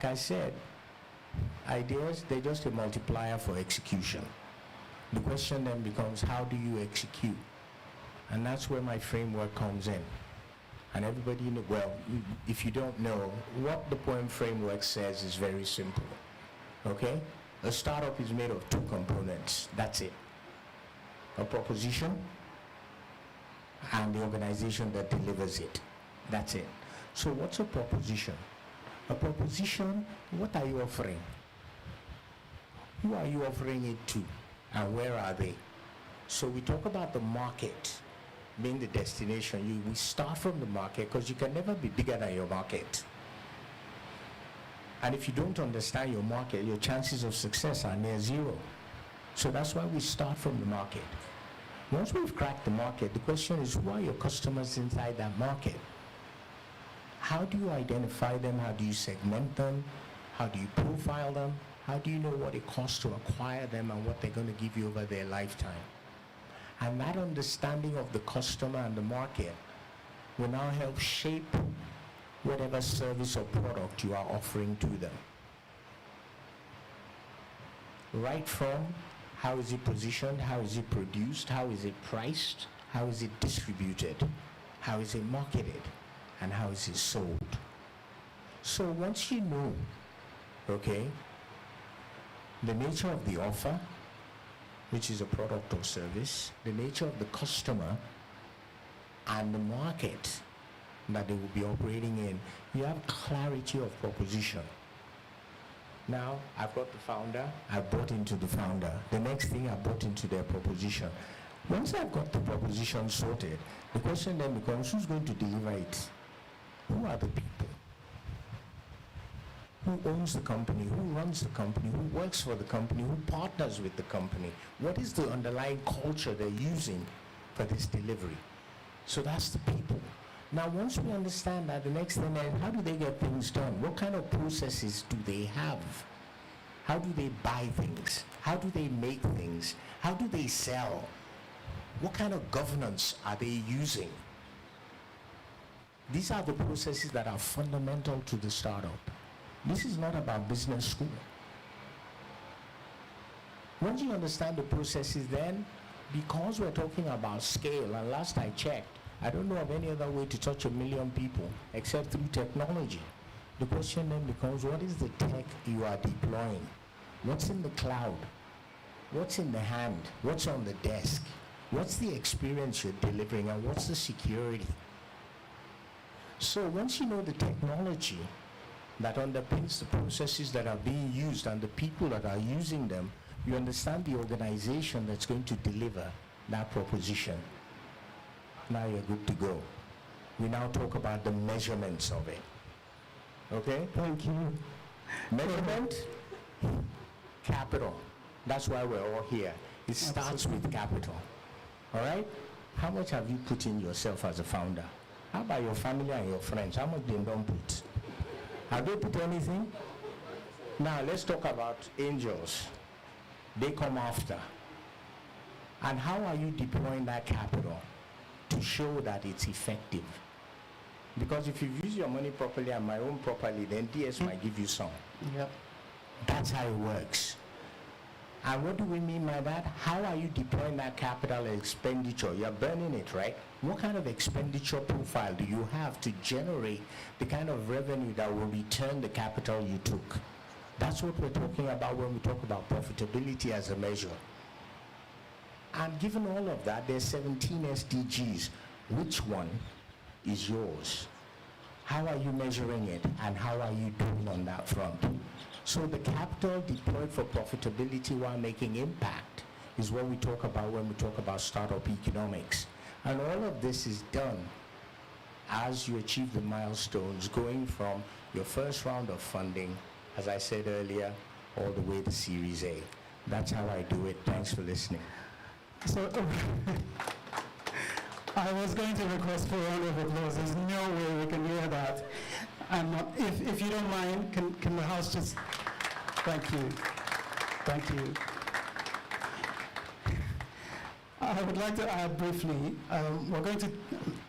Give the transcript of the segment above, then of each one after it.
Like I said, ideas, they're just a multiplier for execution. The question then becomes, how do you execute? And that's where my framework comes in. And everybody, well, if you don't know, what the poem framework says is very simple. Okay? A startup is made of two components. That's it. A proposition and the organization that delivers it. That's it. So what's a proposition? A proposition, what are you offering? Who are you offering it to? And where are they? So we talk about the market being the destination. We start from the market because you can never be bigger than your market. And if you don't understand your market, your chances of success are near zero. So that's why we start from the market. Once we've cracked the market, the question is, who are your customers inside that market? How do you identify them? How do you segment them? How do you profile them? How do you know what it costs to acquire them and what they're going to give you over their lifetime? And that understanding of the customer and the market will now help shape whatever service or product you are offering to them. Right from how is it positioned, how is it produced, how is it priced, how is it distributed, how is it marketed, and how is it sold. So once you know, okay, the nature of the offer, which is a product or service, the nature of the customer, and the market that they will be operating in, you have clarity of proposition. Now, I've got the founder, I bought into the founder. The next thing, I bought into their proposition. Once I've got the proposition sorted, the question then becomes, who's going to deliver it? Who are the people? Who owns the company? Who runs the company? Who works for the company? Who partners with the company? What is the underlying culture they're using for this delivery? So that's the people. Now, once we understand that, the next thing is, how do they get things done? What kind of processes do they have? How do they buy things? How do they make things? How do they sell? What kind of governance are they using? These are the processes that are fundamental to the startup. This is not about business school. Once you understand the processes, then, because we're talking about scale, and last I checked, I don't know of any other way to touch 1 million people except through technology. The question then becomes, what is the tech you are deploying? What's in the cloud? What's in the hand? What's on the desk? What's the experience you're delivering, and what's the security? So once you know the technology that underpins the processes that are being used and the people that are using them, you understand the organization that's going to deliver that proposition. Now you're good to go. We now talk about the measurements of it. Okay? Thank you. Measurement, capital. That's why we're all here. It starts with capital. All right? How much have you put in yourself as a founder? How about your family and your friends? How much they don't put? Have they put anything? Now let's talk about angels. They come after. And how are you deploying that capital to show that it's effective? Because if you've used your money properly and my own properly, then DS might give you some. Yep. That's how it works. And what do we mean by that? How are you deploying that capital expenditure? You're burning it, right? What kind of expenditure profile do you have to generate the kind of revenue that will return the capital you took? That's what we're talking about when we talk about profitability as a measure. And given all of that, there's 17 SDGs. Which one is yours? How are you measuring it, and how are you doing on that front? So the capital deployed for profitability while making impact is what we talk about when we talk about startup economics. And all of this is done as you achieve the milestones, going from your first round of funding, as I said earlier, all the way to Series A. That's how I do it. Thanks for listening. So, I was going to request for a round of applause. There's no way we can hear that. If you don't mind, can the house just... Thank you. Thank you. I would like to add briefly, we're going to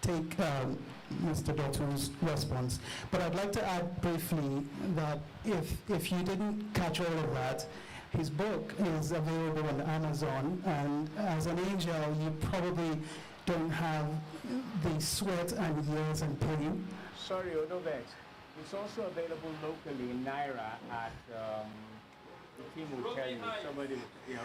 take Mr. Dotun's response. But I'd like to add briefly that if you didn't catch all of that, his book is available on Amazon, and as an angel, you probably don't have the sweat and years and pain. Sorry, Odovet. It's also available locally in Naira at the team will tell you somebody,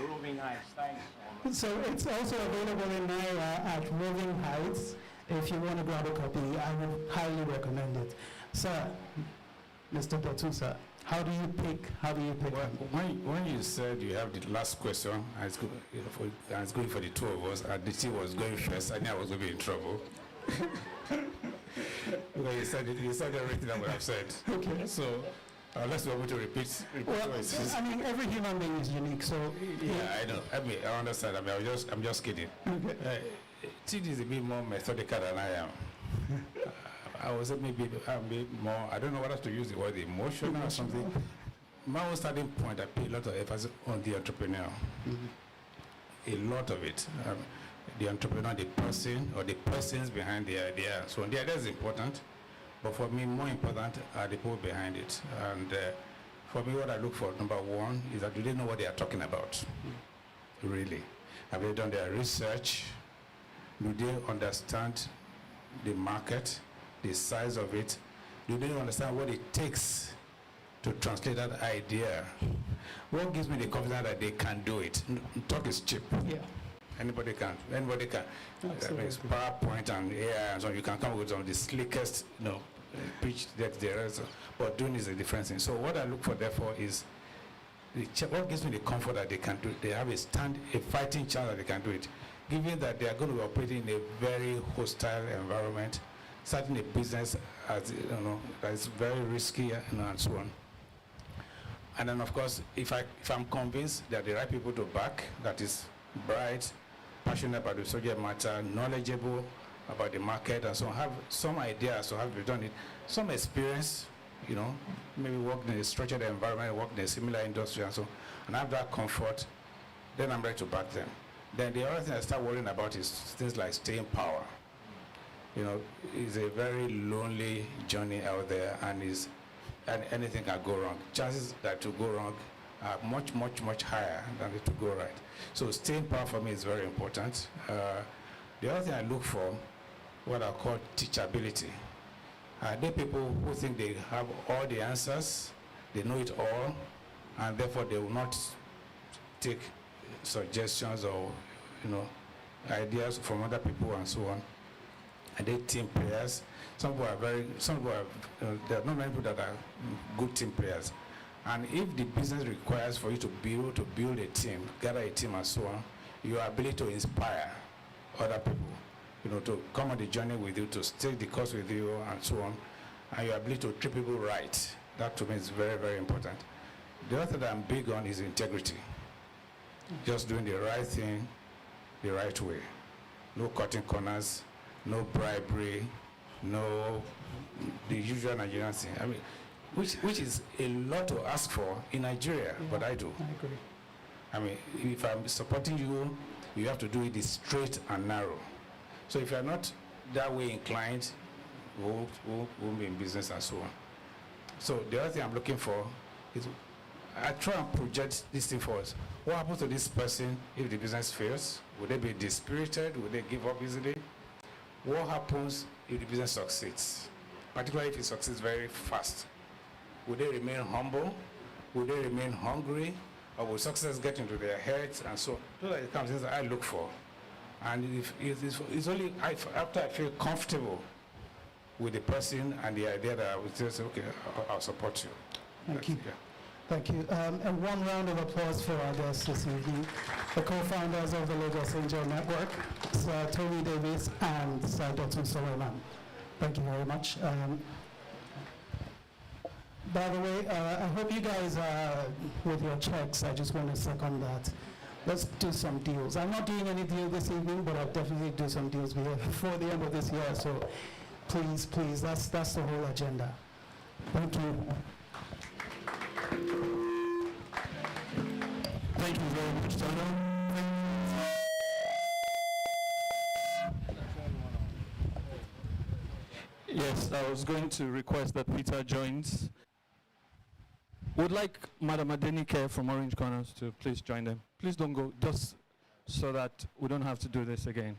Roving Heights. Thanks. So it's also available in Naira at Roving Heights. If you want to grab a copy, I would highly recommend it. Sir, Mr. Dotun, sir, how do you pick? Well, when you said you have the last question, I was going for the two of us, and the team was going first, I knew I was going to be in trouble. Because you said everything I would have said. Okay. So, unless you're able to repeat Well, what it says. I mean, every human being is unique, so... Yeah, I know. I understand. I'm just kidding. Okay. Tid is a bit more methodical than I am. I was maybe more, I don't know whether to use the word emotional or something. My own starting point, I pay a lot of emphasis on the entrepreneur. A lot of it. The entrepreneur, the person, or the persons behind the idea. So the idea is important, but for me, more important are the people behind it. And for me, what I look for, number one, is that do they know what they are talking about? Really? Have they done their research? Do they understand the market, the size of it? Do they understand what it takes to translate that idea? What gives me the confidence that they can do it? Talk is cheap. Yeah. Anybody can. That means PowerPoint and AI and so on. You can come up with some of the slickest, pitch that there is. But doing is a different thing. So what I look for, therefore, is what gives me the comfort that they can do it. They have a fighting chance that they can do it. Given that they are going to be operating in a very hostile environment, starting a business as that is very risky, and so on. And then, of course, if I'm convinced that the right people to back, that is bright, passionate about the subject matter, knowledgeable about the market, and so on, have some idea as to how to done it, some experience, maybe worked in a structured environment, worked in a similar industry, and so on, and have that comfort, then I'm ready to back them. Then the other thing I start worrying about is things like staying power. It's a very lonely journey out there, and anything can go wrong. Chances that to go wrong are much, much, much higher than it to go right. So staying power for me is very important. The other thing I look for, what I call teachability. Are there people who think they have all the answers, they know it all, and therefore they will not take suggestions or ideas from other people and so on? And they team players. There are not many people that are good team players. And if the business requires for you to build a team, gather a team and so on, your ability to inspire other people, to come on the journey with you, to take the course with you and so on, and your ability to treat people right, that to me is very, very important. The other thing that I'm big on is integrity. Just doing the right thing the right way. No cutting corners, no bribery, no the usual Nigerian thing. I mean, which is a lot to ask for in Nigeria, but I do. I agree. I mean, if I'm supporting you, you have to do it straight and narrow. So if you're not that way inclined, we won't be in business and so on. So the other thing I'm looking for is I try and project this thing for us. What happens to this person if the business fails? Would they be dispirited? Would they give up easily? What happens if the business succeeds? Particularly if it succeeds very fast. Would they remain humble? Would they remain hungry? Or will success get into their heads and so on? Those are the kind of things that I look for. And it's only after I feel comfortable with the person and the idea that I would just say, okay, I'll support you. Thank you. Yeah. Thank you. And one round of applause for our guests this evening, the co-founders of the Lagos Angel Network, Sir Tony Davis and Sir Dr. Solomon. Thank you very much. By the way, I hope you guys with your checks. I just want to second that. Let's do some deals. I'm not doing any deal this evening, but I'll definitely do some deals before the end of this year. So please, that's the whole agenda. Thank you. Thank you very much, Donna. Yes, I was going to request that Peter joins. Would like Madam Adenike from Orange Corners to please join them. Please don't go, just so that we don't have to do this again.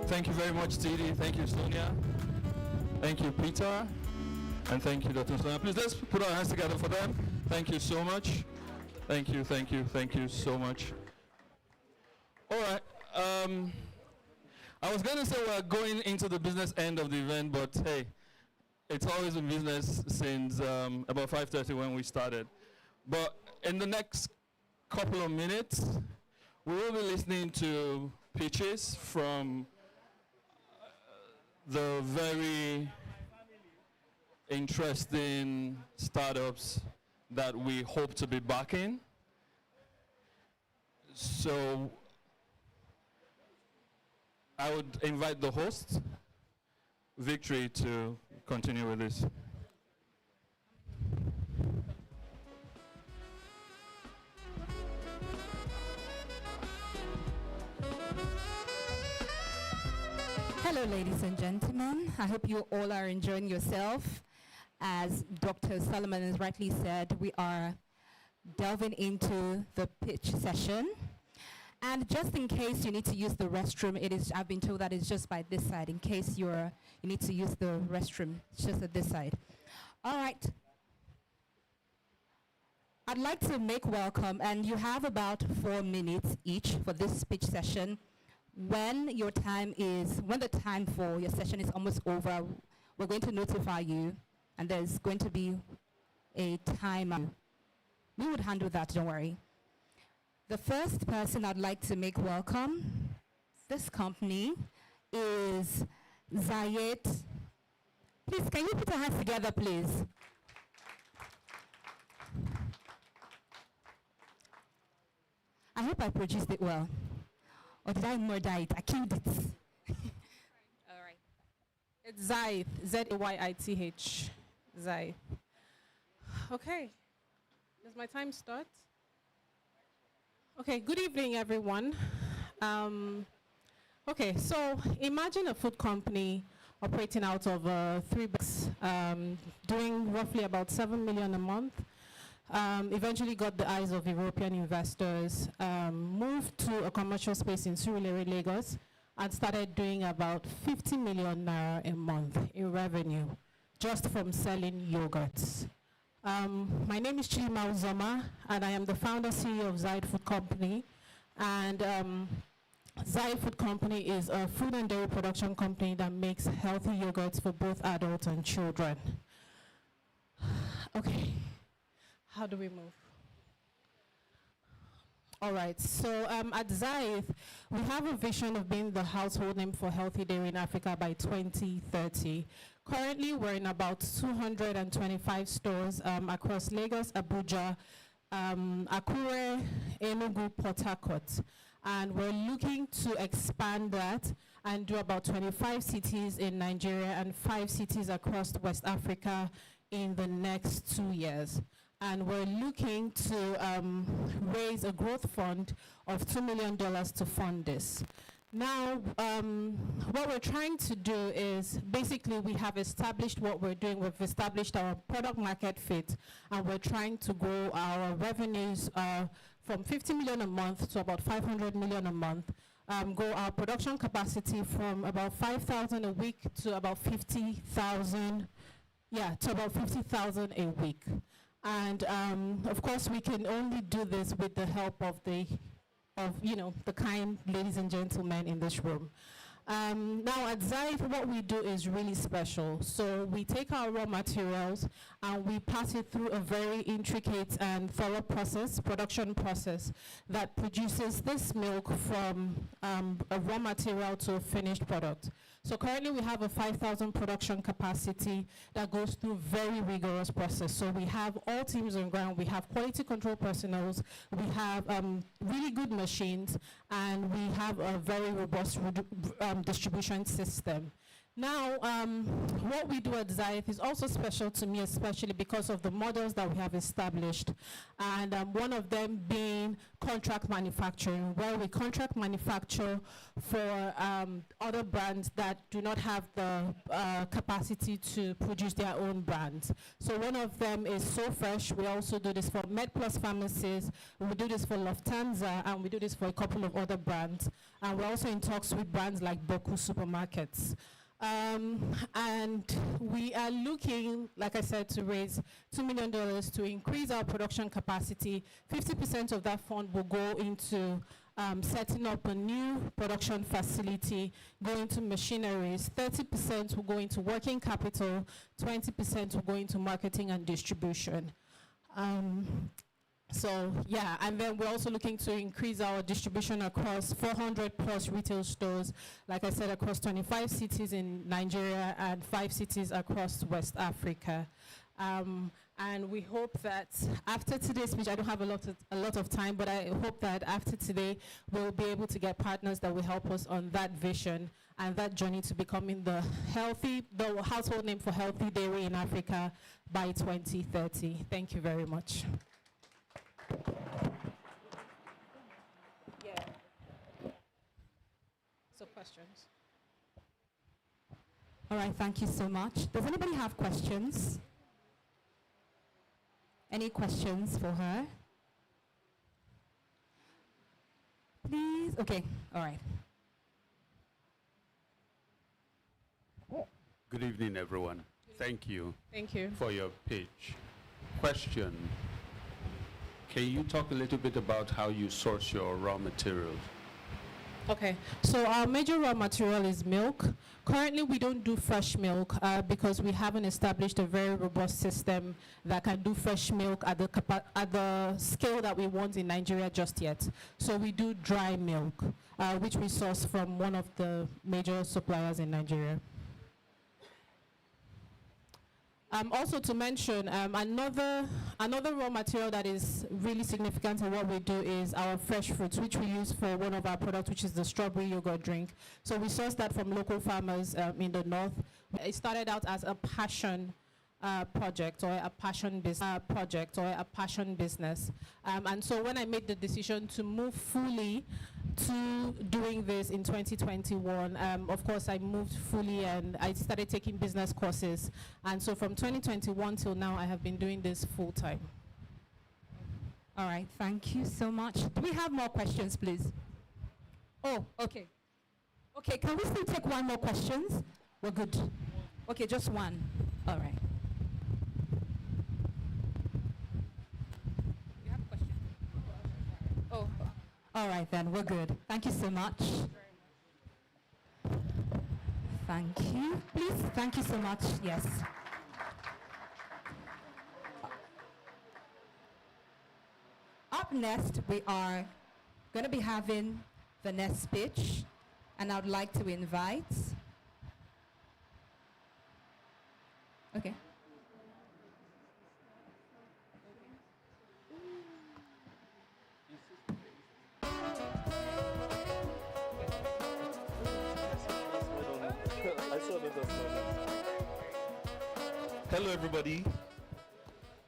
Thank you very much, Didi. Thank you, Sonia. Thank you, Peter. And thank you, Dr. Sonia. Please, let's put our hands together for them. Thank you so much. Thank you, thank you, thank you so much. All right. I was going to say we're going into the business end of the event, but hey, it's always in business since about 5:30 when we started. But in the next couple of minutes, we will be listening to pitches from the very interesting startups that we hope to be backing. So I would invite the host, Victory, to continue with this. Hello, ladies and gentlemen. I hope you all are enjoying yourself. As Dr. Solomon has rightly said, we are delving into the pitch session. And just in case you need to use the restroom, I've been told that it's just by this side. In case you need to use the restroom, it's just at this side. All right. I'd like to make welcome, and you have about 4 minutes each for this pitch session. When the time for your session is almost over, we're going to notify you, and there's going to be a timer. We would handle that, don't worry. The first person I'd like to make welcome, this company, is Zayed. Please, can you put your hands together, please? I hope I produced it well. Or did I murder it? I killed it. All right. It's Zaith, Z-A-Y-I-T-H. Zaith. Okay. Does my time start? Okay, good evening, everyone. Okay, so imagine a food company operating out of 3 bucks, doing roughly about 7 million a month. Eventually got the eyes of European investors, moved to a commercial space in Surulere, Lagos, and started doing about 50 million naira a month in revenue, just from selling yogurts. My name is Chima Uzoma, and I am the founder CEO of Zaid Food Company. And Zaid Food Company is a food and dairy production company that makes healthy yogurts for both adults and children. Okay. How do we move? All right, so at Zaith, we have a vision of being the household name for healthy dairy in Africa by 2030. Currently, we're in about 225 stores across Lagos, Abuja, Akure, Enugu, Port Harcourt. And we're looking to expand that and do about 25 cities in Nigeria and 5 cities across West Africa in the next 2 years. And we're looking to raise a growth fund of $2 million to fund this. Now, what we're trying to do is, basically we have established what we're doing. We've established our product market fit, and we're trying to grow our revenues from 50 million a month to about 500 million a month. Grow our production capacity from about 5,000 a week to about 50,000, to about 50,000 a week. And of course, we can only do this with the help of the kind ladies and gentlemen in this room. Now at Zaid, what we do is really special. So we take our raw materials and we pass it through a very intricate and thorough process, production process, that produces this milk from a raw material to a finished product. So currently we have a 5,000 production capacity that goes through very rigorous process. So we have all teams on ground, we have quality control personnel, we have really good machines, and we have a very robust distribution system. Now, what we do at Zaith is also special to me, especially because of the models that we have established. And one of them being contract manufacturing, where we contract manufacture for other brands that do not have the capacity to produce their own brands. So one of them is So Fresh. We also do this for MedPlus pharmacies. We do this for Lufthansa, and we do this for a couple of other brands. And we're also in talks with brands like Boku supermarkets. And we are looking, like I said, to raise $2 million to increase our production capacity. 50% of that fund will go into setting up a new production facility, go into machineries. 30% will go into working capital, 20% will go into marketing and distribution. So yeah, and then we're also looking to increase our distribution across 400 plus retail stores, like I said, across 25 cities in Nigeria and 5 cities across West Africa. And we hope that after today's speech, I don't have a lot of time, but I hope that after today, we'll be able to get partners that will help us on that vision and that journey to becoming the household name for healthy dairy in Africa by 2030. Thank you very much. Yeah. So questions? All right, thank you so much. Does anybody have questions? Any questions for her? Please? Okay, all right. Good evening, everyone. Thank you. Thank you. For your pitch. Question. Can you talk a little bit about how you source your raw materials? Okay, so our major raw material is milk. Currently, we don't do fresh milk because we haven't established a very robust system that can do fresh milk at the scale that we want in Nigeria just yet. So we do dry milk, which we source from one of the major suppliers in Nigeria. Also to mention, another raw material that is really significant in what we do is our fresh fruits, which we use for one of our products, which is the strawberry yogurt drink. So we source that from local farmers in the north. It started out as a passion project or a passion business. And so when I made the decision to move fully to doing this in 2021, of course I moved fully and I started taking business courses. And so from 2021 till now, I have been doing this full time. All right, thank you so much. Do we have more questions, please? Oh, okay. Okay, can we still take one more questions? We're good. Okay, just one. All right. You have a question? Oh, all right then, we're good. Thank you so much. Thank you. Please, thank you so much. Yes. Up next, we are going to be having the next speech, and I would like to invite. Okay. Hello, everybody.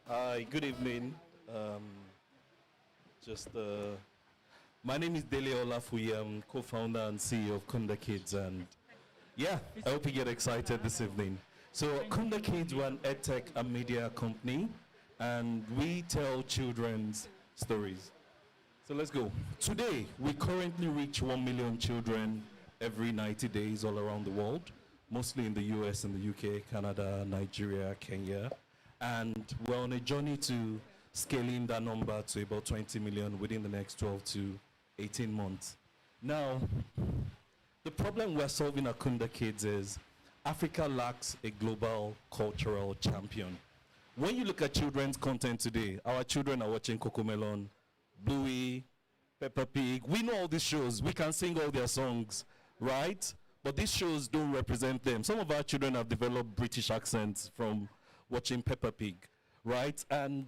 Hi, good evening. My name is Dele Olafuyi. I'm co-founder and CEO of Kunda Kids, and yeah, I hope you get excited this evening. So, Kunda Kids, we're an edtech and media company, and we tell children's stories. So let's go. Today, we currently reach 1 million children every 90 days all around the world, mostly in the US and the UK, Canada, Nigeria, Kenya. And we're on a journey to scaling that number to about 20 million within the next 12 to 18 months. Now, The problem we're solving at Kunda Kids is Africa lacks a global cultural champion. When you look at children's content today, our children are watching Cocomelon, Bluey, Peppa Pig. We know all these shows. We can sing all their songs, right? But these shows don't represent them. Some of our children have developed British accents from watching Peppa Pig, right? And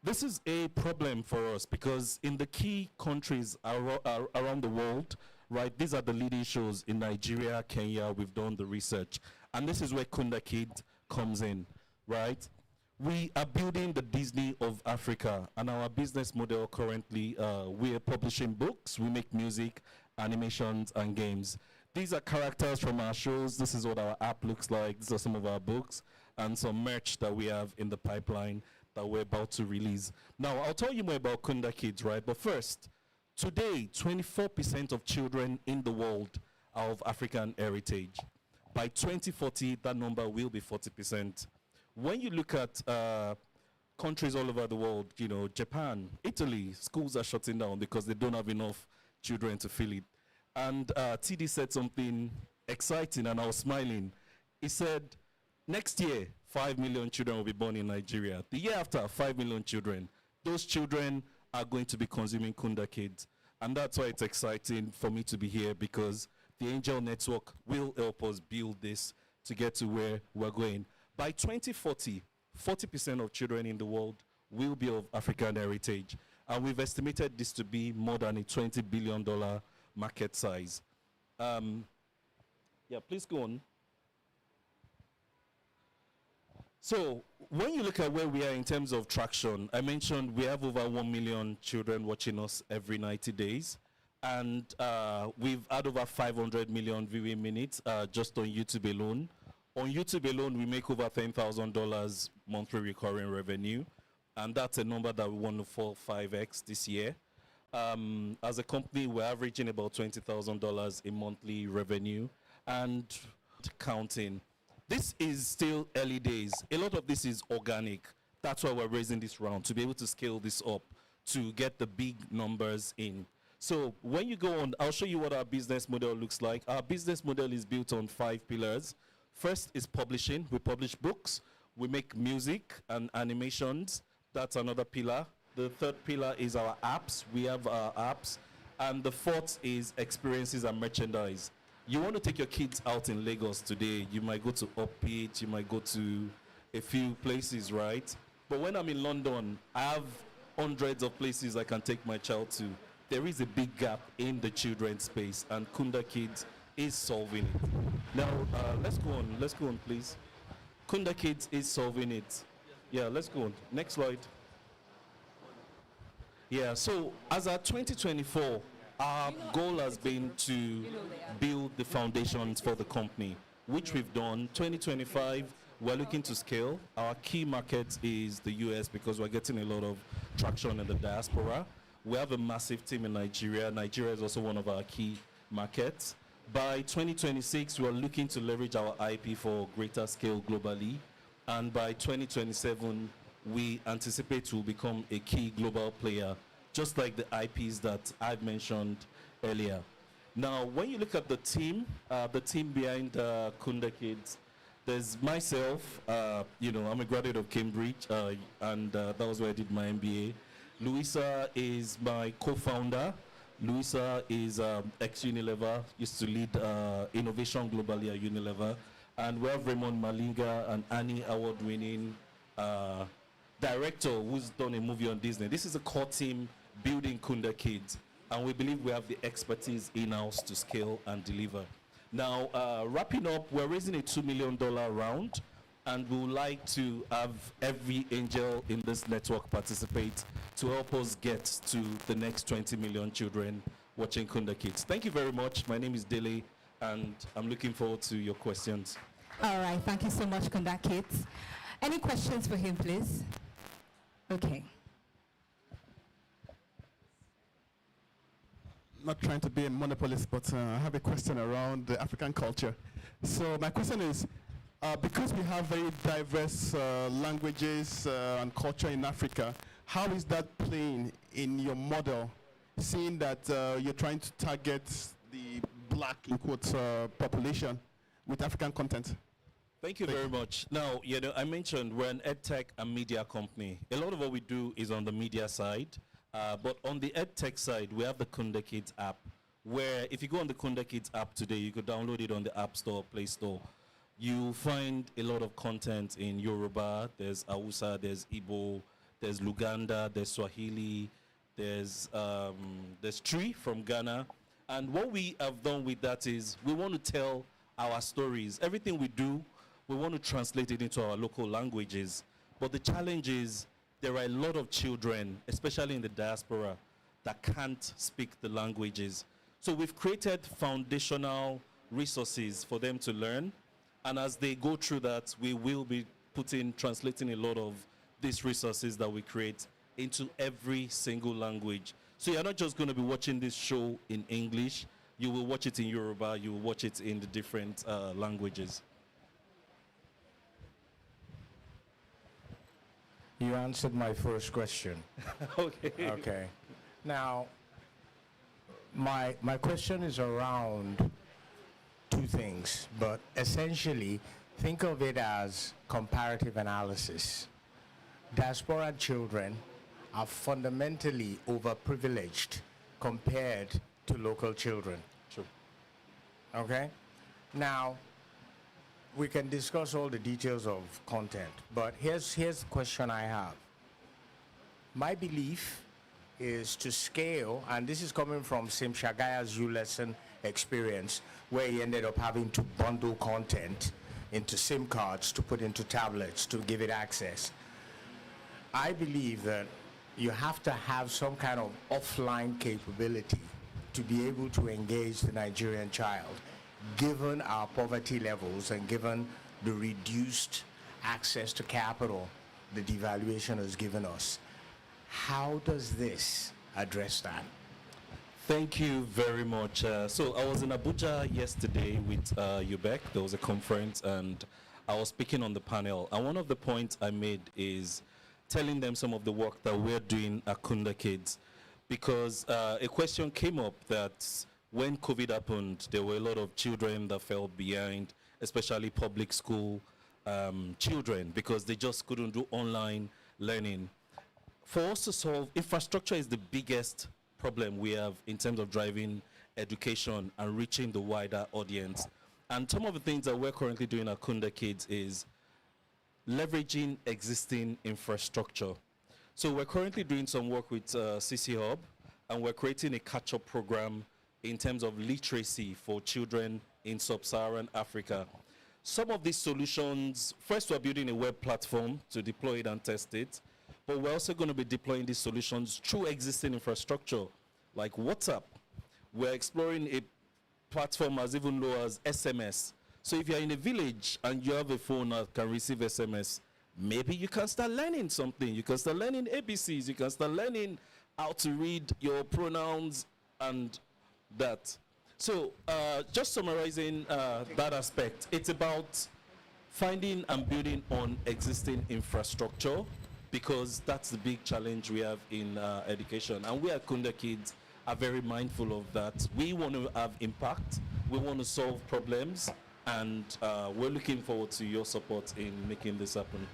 this is a problem for us because in the key countries around the world, right, these are the leading shows in Nigeria, Kenya. We've done the research. And this is where Kunda Kid comes in, right? We are building the Disney of Africa, and our business model currently, we are publishing books, we make music, animations, and games. These are characters from our shows. This is what our app looks like. These are some of our books and some merch that we have in the pipeline that we're about to release. Now, I'll tell you more about Kunda Kids, right? But first, today, 24% of children in the world are of African heritage. By 2040, that number will be 40%. When you look at countries all over the world, you know, Japan, Italy, schools are shutting down because they don't have enough children to fill it. And TD said something exciting, and I was smiling. He said, next year, 5 million children will be born in Nigeria. The year after, 5 million children. Those children are going to be consuming Kunda Kids. And that's why it's exciting for me to be here, because the Angel Network will help us build this to get to where we're going. By 2040, 40% of children in the world will be of African heritage. And we've estimated this to be more than a $20 billion market size. Yeah, please go on. So when you look at where we are in terms of traction, I mentioned we have over 1 million children watching us every 90 days. And we've had over 500 million viewing minutes just on YouTube alone. On YouTube alone, we make over $10,000 monthly recurring revenue. And that's a number that we want to fall 5x this year. As a company, we're averaging about $20,000 in monthly revenue and counting. This is still early days. A lot of this is organic. That's why we're raising this round, to be able to scale this up, to get the big numbers in. So when you go on, I'll show you what our business model looks like. Our business model is built on 5 pillars. First is publishing. We publish books. We make music and animations. That's another pillar. The third pillar is our apps. We have our apps. And the fourth is experiences and merchandise. You want to take your kids out in Lagos today, you might go to Upbeat, you might go to a few places, right? But when I'm in London, I have hundreds of places I can take my child to. There is a big gap in the children's space, and Kunda Kids is solving it. Now, let's go on, please. Kunda Kids is solving it. Yeah, let's go on. Next slide. Yeah, so as our 2024, our goal has been to build the foundations for the company, which we've done. 2025, we're looking to scale. Our key market is the US because we're getting a lot of traction in the diaspora. We have a massive team in Nigeria. Nigeria is also one of our key markets. By 2026, we're looking to leverage our IP for greater scale globally. And by 2027, we anticipate we'll become a key global player, just like the IPs that I've mentioned earlier. Now, when you look at the team behind Kunda Kids, there's myself, you know, I'm a graduate of Cambridge, and that was where I did my MBA. Louisa is my co-founder. Louisa is ex-Unilever, used to lead innovation globally at Unilever. And we have Raymond Malinga, an Annie award-winning director who's done a movie on Disney. This is a core team building Kunda Kids, and we believe we have the expertise in-house to scale and deliver. Now, wrapping up, we're raising a $2 million round, and we would like to have every angel in this network participate to help us get to the next 20 million children watching Kunda Kids. Thank you very much. My name is Dele, and I'm looking forward to your questions. All right, thank you so much, Kunda Kids. Any questions for him, please? Okay. Not trying to be a monopolist, but I have a question around the African culture. So my question is, because we have very diverse languages and culture in Africa, how is that playing in your model, seeing that you're trying to target the black, in quotes, population with African content? Thank you very much. Now, I mentioned we're an edtech and media company. A lot of what we do is on the media side, but on the edtech side, we have the Kunda Kids app, where if you go on the Kunda Kids app today, you could download it on the App Store, Play Store. You find a lot of content in Yoruba, there's Hausa, there's Igbo, there's Luganda, there's Swahili, there's Tree from Ghana. And what we have done with that is we want to tell our stories. Everything we do, we want to translate it into our local languages. But the challenge is there are a lot of children, especially in the diaspora, that can't speak the languages. So we've created foundational resources for them to learn. And as they go through that, we will be translating a lot of these resources that we create into every single language. So you're not just going to be watching this show in English. You will watch it in Yoruba. You will watch it in the different languages. You answered my first question. Okay. Okay. Now, my question is around two things, but essentially, think of it as comparative analysis. Diaspora children are fundamentally overprivileged compared to local children. True. Okay? Now, we can discuss all the details of content, but here's the question I have. My belief is to scale, and this is coming from Sim Shagaya's U-Lesson experience, where he ended up having to bundle content into SIM cards to put into tablets to give it access. I believe that you have to have some kind of offline capability to be able to engage the Nigerian child, given our poverty levels and given the reduced access to capital the devaluation has given us. How does this address that? Thank you very much. So I was in Abuja yesterday with UBEC. There was a conference and I was speaking on the panel. And one of the points I made is telling them some of the work that we're doing at Kunda Kids. Because a question came up that when COVID happened, there were a lot of children that fell behind, especially public school children, because they just couldn't do online learning. For us to solve, infrastructure is the biggest problem we have in terms of driving education and reaching the wider audience. And some of the things that we're currently doing at Kunda Kids is leveraging existing infrastructure. So we're currently doing some work with CC Hub, and we're creating a catch-up program in terms of literacy for children in sub-Saharan Africa. Some of these solutions, first we're building a web platform to deploy it and test it, but we're also going to be deploying these solutions through existing infrastructure, like WhatsApp. We're exploring a platform as even low as SMS. So if you're in a village and you have a phone that can receive SMS, maybe you can start learning something. You can start learning ABCs. You can start learning how to read your pronouns and that. So just summarizing that aspect, it's about finding and building on existing infrastructure, because that's the big challenge we have in education. And we at Kunda Kids are very mindful of that. We want to have impact. We want to solve problems. And we're looking forward to your support in making this happen.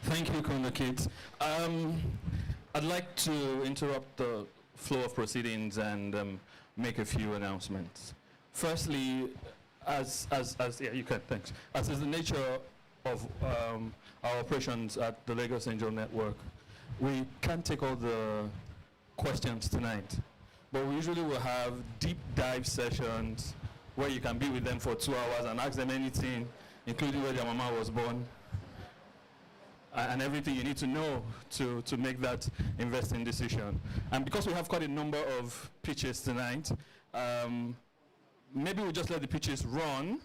Thank you, Kunda Kids. I'd like to interrupt the flow of proceedings and make a few announcements. Firstly, yeah, you can, thanks. As is the nature of our operations at the Lagos Angel Network, we can't take all the questions tonight, but we usually will have deep dive sessions where you can be with them for 2 hours and ask them anything, including where their mama was born, and everything you need to know to make that investing decision. And because we have quite a number of pitches tonight, maybe we'll just let the pitches run.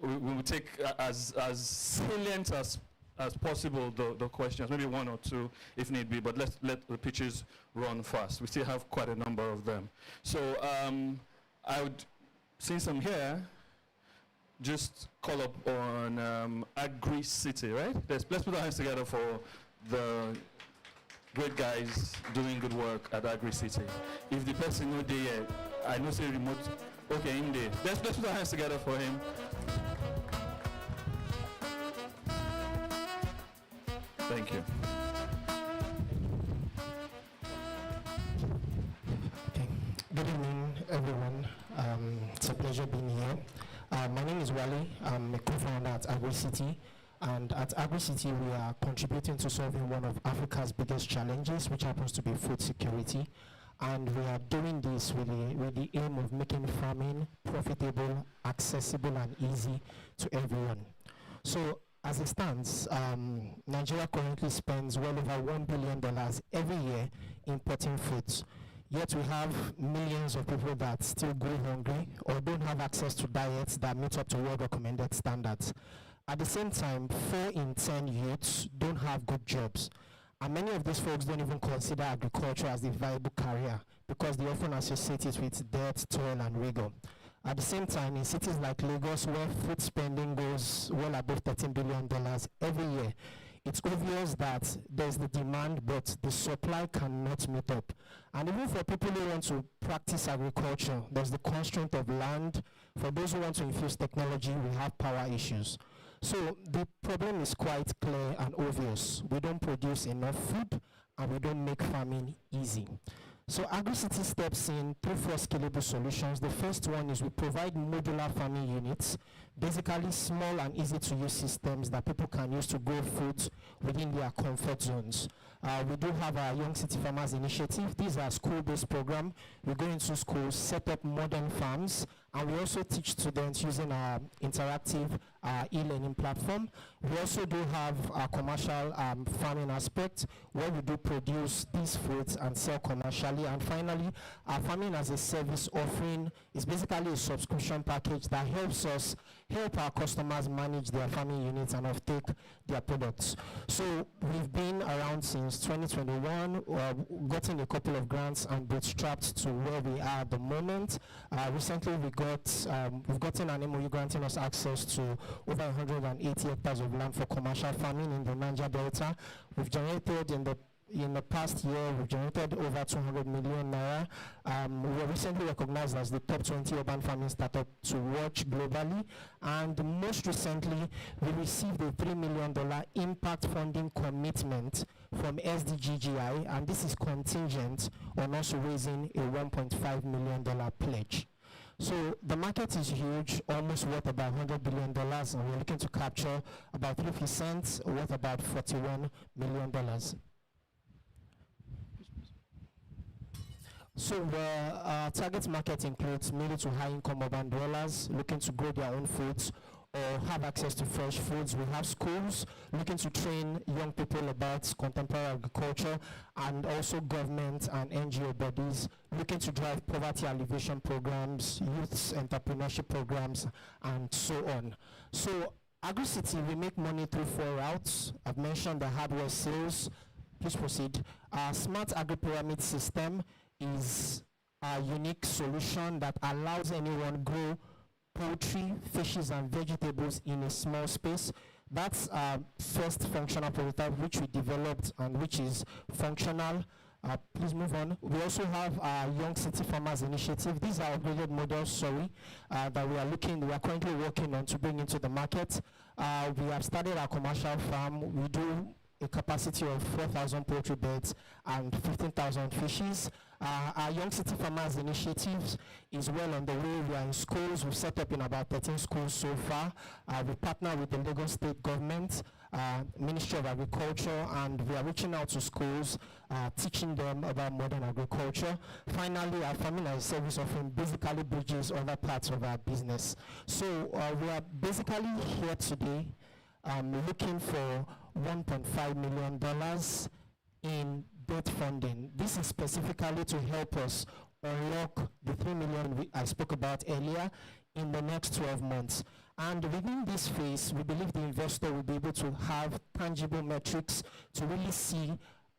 We will take as salient as possible the questions, maybe one or two if need be, but let's let the pitches run fast. We still have quite a number of them. So I would, since I'm here, just call up on Agri City, right? Let's put our hands together for the great guys doing good work at Agri City. If the person no there yet, I know say remote Okay, indeed. Let's put our hands together for him. Thank you. Okay. Good evening, everyone. It's a pleasure being here. My name is Wally. I'm a co-founder at AgriCity. And at AgriCity, we are contributing to solving one of Africa's biggest challenges, which happens to be food security. And we are doing this with the aim of making farming profitable, accessible, and easy to everyone. So as it stands, Nigeria currently spends well over $1 billion every year importing foods. Yet we have millions of people that still go hungry or don't have access to diets that meet up to world recommended standards. At the same time, 4 in 10 youths don't have good jobs. And many of these folks don't even consider agriculture as a viable career because they often associate it with debt, toil, and rigor. At the same time, in cities like Lagos, where food spending goes well above $13 billion every year, it's obvious that there's the demand, but the supply cannot meet up. And even for people who want to practice agriculture, there's the constraint of land. For those who want to infuse technology, we have power issues. So the problem is quite clear and obvious. We don't produce enough food, and we don't make farming easy. So AgriCity steps in through 4 scalable solutions. The first one is we provide modular farming units, basically small and easy to use systems that people can use to grow foods within their comfort zones. We do have our Young City Farmers Initiative. These are school-based programs. We go into schools, set up modern farms, and we also teach students using our interactive e-learning platform. We also do have a commercial farming aspect where we do produce these foods and sell commercially. And finally, our farming as a service offering is basically a subscription package that helps us help our customers manage their farming units and offtake their products. So we've been around since 2021, gotten a couple of grants and bootstrapped to where we are at the moment. Recently we've gotten an MOU granting us access to over 180 hectares of land for commercial farming in the Niger Delta. We've generated in the past year, we've generated over 200 million naira. We were recently recognized as the top 20 urban farming startup to watch globally. And most recently, we received a $3 million impact funding commitment from SDGGI, and this is contingent on us raising a $1.5 million pledge. So the market is huge, almost worth about $100 billion, and we're looking to capture about 3%, worth about $41 million. So our target market includes middle to high income urban dwellers looking to grow their own foods or have access to fresh foods. We have schools looking to train young people about contemporary agriculture, and also government and NGO bodies looking to drive poverty alleviation programs, youth entrepreneurship programs, and so on. So AgriCity, we make money through 4 routes. I've mentioned the hardware sales. Please proceed. Our smart agri-pyramid system is a unique solution that allows anyone grow poultry, fishes, and vegetables in a small space. That's our first functional prototype, which we developed and which is functional. Please move on. We also have our Young City Farmers Initiative. These are upgraded models, that we are currently working on to bring into the market. We have started our commercial farm. We do a capacity of 4,000 poultry beds and 15,000 fishes. Our Young City Farmers Initiatives is well on the way. We are in schools. We've set up in about 13 schools so far. We partner with the Lagos State Government, Ministry of Agriculture, and we are reaching out to schools, teaching them about modern agriculture. Finally, our farming as a service offering basically bridges other parts of our business. So we are basically here today looking for $1.5 million in debt funding. This is specifically to help us unlock the $3 million I spoke about earlier in the next 12 months. And within this phase, we believe the investor will be able to have tangible metrics to really see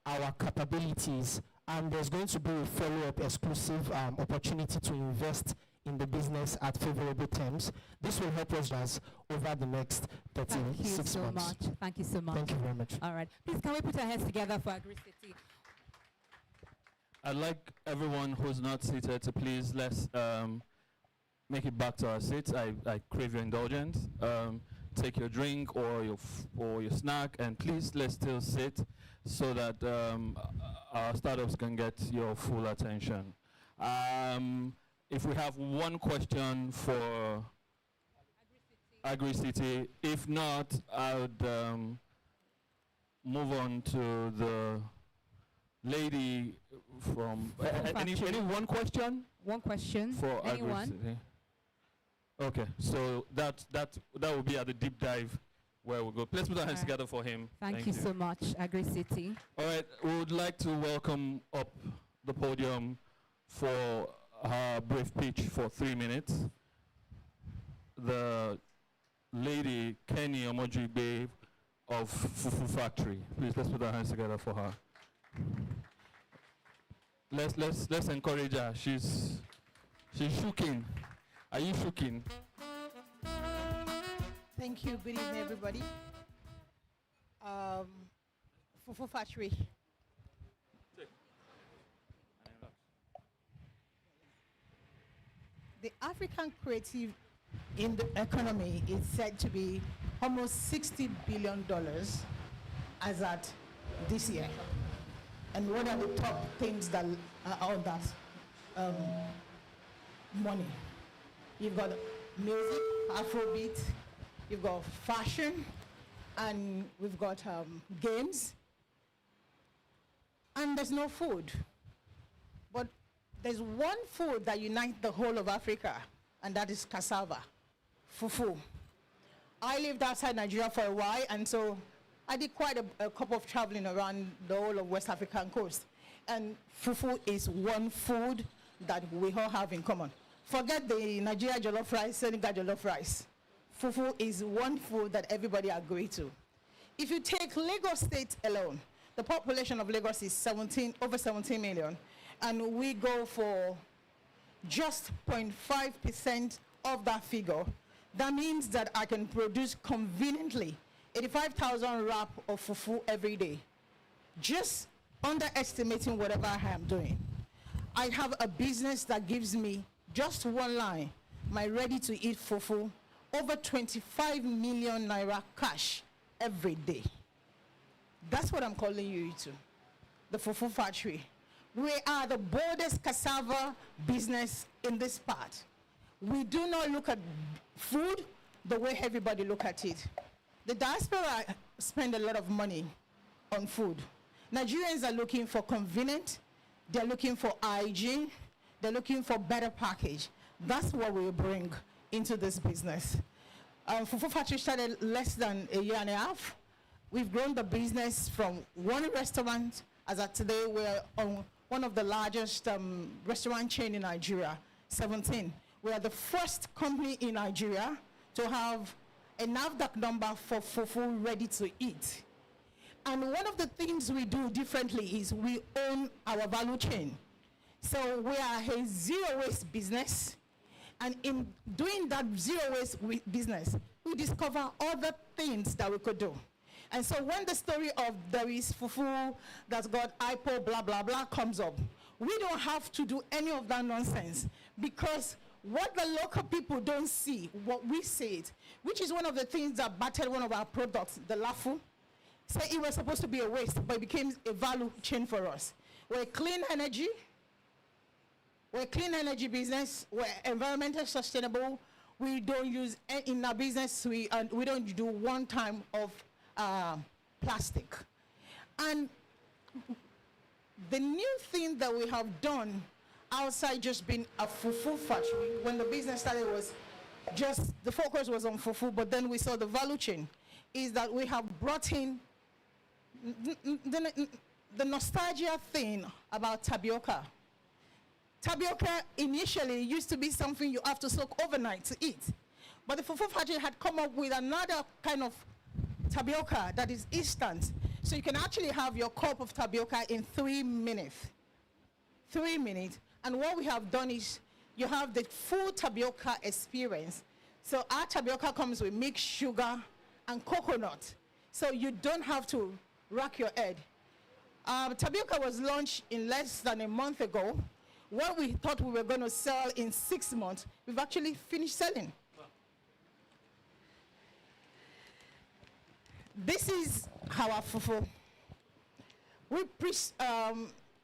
our capabilities. And there's going to be a follow-up exclusive opportunity to invest in the business at favorable terms. This will help us over the next 36 months. Thank you so much. Thank you so much. Thank you very much. All right. Please, can we put our heads together for AgriCity? I'd like everyone who's not seated to please let's make it back to our seats, I crave your indulgence. Take your drink or your snack, and please let's still sit so that our startups can get your full attention. If we have one question for AgriCity, if not, I would move on to the lady from any one question? One question. For Anyone? AgriCity. Okay, so that will be at the deep dive where we'll go. Let's put our hands together for him. Thank you so much, AgriCity. All right, we would like to welcome up the podium for her brief pitch for 3 minutes. The lady Kenny Omojigbe of Fufu Factory. Please, let's put our hands together for her. Let's encourage her. She's shooking. Are you shooking? Thank you. Good evening, everybody. Fufu Factory. The African creative in the economy is said to be almost $60 billion as at this year. And what are the top things that are on that money? You've got music, Afrobeat, you've got fashion, and we've got games. And there's no food. But there's one food that unites the whole of Africa, and that is cassava, fufu. I lived outside Nigeria for a while, and so I did quite a couple of traveling around the whole of West African coast. And fufu is one food that we all have in common. Forget the Nigeria jollof rice, Senegal jollof rice. Fufu is one food that everybody agrees to. If you take Lagos State alone, the population of Lagos is over 17 million, and we go for just 0.5% of that figure. That means that I can produce conveniently 85,000 wrap of fufu every day, just underestimating whatever I am doing. I have a business that gives me just one line, my ready-to-eat fufu, over 25 million naira cash every day. That's what I'm calling you to, the Fufu Factory. We are the boldest cassava business in this part. We do not look at food the way everybody look at it. The diaspora spend a lot of money on food. Nigerians are looking for convenient, they're looking for hygiene, they're looking for better package. That's what we bring into this business. Fufu Factory started less than a year and a half. We've grown the business from one restaurant, as of today we're on one of the largest restaurant chain in Nigeria, 17. We are the first company in Nigeria to have a NAFDAC number for fufu ready to eat. And one of the things we do differently is we own our value chain. So we are a zero waste business. And in doing that zero waste business, we discover other things that we could do. And so when the story of there is fufu that's got IPO, blah, blah, blah comes up, we don't have to do any of that nonsense, because what the local people don't see, what we see it, which is one of the things that battered one of our products, the lafu. So it was supposed to be a waste, but it became a value chain for us. We're clean energy. We're a clean energy business. We're environmentally sustainable. We don't use, in our business, we don't do one time of plastic. And the new thing that we have done outside just being a fufu factory, when the business started was just, the focus was on fufu, but then we saw the value chain, is that we have brought in the nostalgia thing about tapioca. Tapioca initially used to be something you have to soak overnight to eat. But the Fufu Factory had come up with another kind of tapioca that is instant. So you can actually have your cup of tapioca in 3 minutes. 3 minutes. And what we have done is you have the full tapioca experience. So our tapioca comes with mixed sugar and coconut. So you don't have to rack your head. Tapioca was launched in less than a month ago. what we thought we were going to sell in 6 months, we've actually finished selling. This is our fufu.